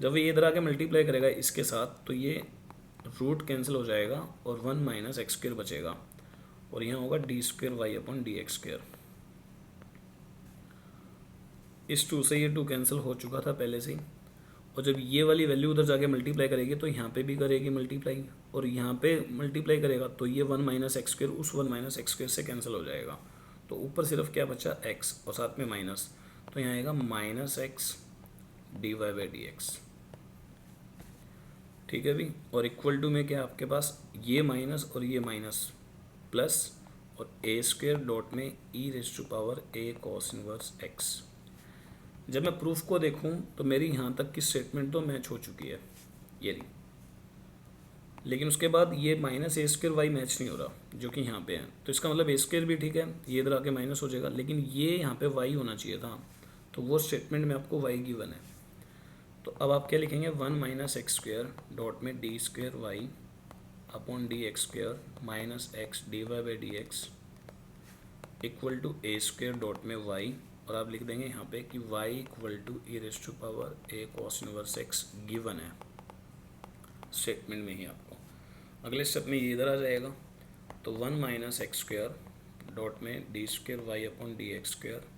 जब ये इधर आके मल्टीप्लाई करेगा इसके साथ तो ये रूट कैंसिल हो जाएगा और 1 माइनस एक्स स्क्वायर बचेगा, और यहाँ होगा d square Y upon D x square. इस 2 से ये 2 कैंसिल हो चुका था पहले से ही, और जब ये वाली वैल्यू उधर जाके मल्टीप्लाई करेगी तो यहाँ पे भी करेगी मल्टीप्लाई, और यहाँ पे मल्टीप्लाई करेगा तो ये 1 माइनस एक्स स्क्वायर उस 1 माइनस एक्स स्क्वायर से कैंसिल हो जाएगा, तो ऊपर सिर्फ क्या बचा x और साथ में माइनस, तो यहाँ आएगा -x d Y by D x, ठीक है भी। और इक्वल टू में क्या आपके पास ये माइनस और ये माइनस प्लस, और ए स्क्वायर डॉट में E raise to power A cos inverse X. जब मैं प्रूफ को देखूं तो मेरी यहाँ तक की स्टेटमेंट तो मैच हो चुकी है ये रही, लेकिन उसके बाद ये minus a square Y match नहीं हो रहा जो कि यहाँ पे है, तो इसका मतलब ए स्क्वायर भी ठीक है, ये इधर आके माइनस हो जाएगा, लेकिन ये यहाँ पे वाई होना चाहिए था, तो वो स्टेटमेंट में आपको वाई गिवन है। तो अब आप क्या लिखेंगे, 1 माइनस एक्स स्क्वायर डॉट में d square Y upon D x square minus x d Y by D x equal to a square dot में वाई, और आप लिख देंगे यहाँ पे कि y equal to e raise to power A cos inverse x given है statement में ही आपको। अगले स्टेप में ये इधर आ जाएगा, तो 1 माइनस एक्स स्क्वायर डॉट में d square Y upon D x square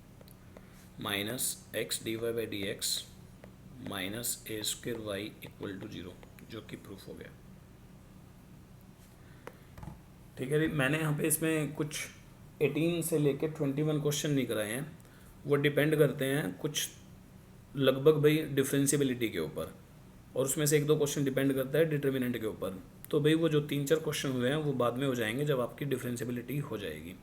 minus x d Y by D x minus a square y equal to 0, जो कि प्रूफ हो गया। ठीक है, मैंने यहाँ पे इसमें कुछ 18 से लेकर 21 क्वेश्चन नहीं कराए हैं, वो डिपेंड करते हैं कुछ लगभग भाई डिफरेंशिएबिलिटी के ऊपर, और उसमें से 1-2 क्वेश्चन डिपेंड करता है डिटर्मिनेंट के ऊपर। तो भाई वो जो 3-4 क्वेश्चन हुए हैं वो बाद में हो जाएंगे जब आपकी डिफरेंशिएबिलिटी हो जाएगी।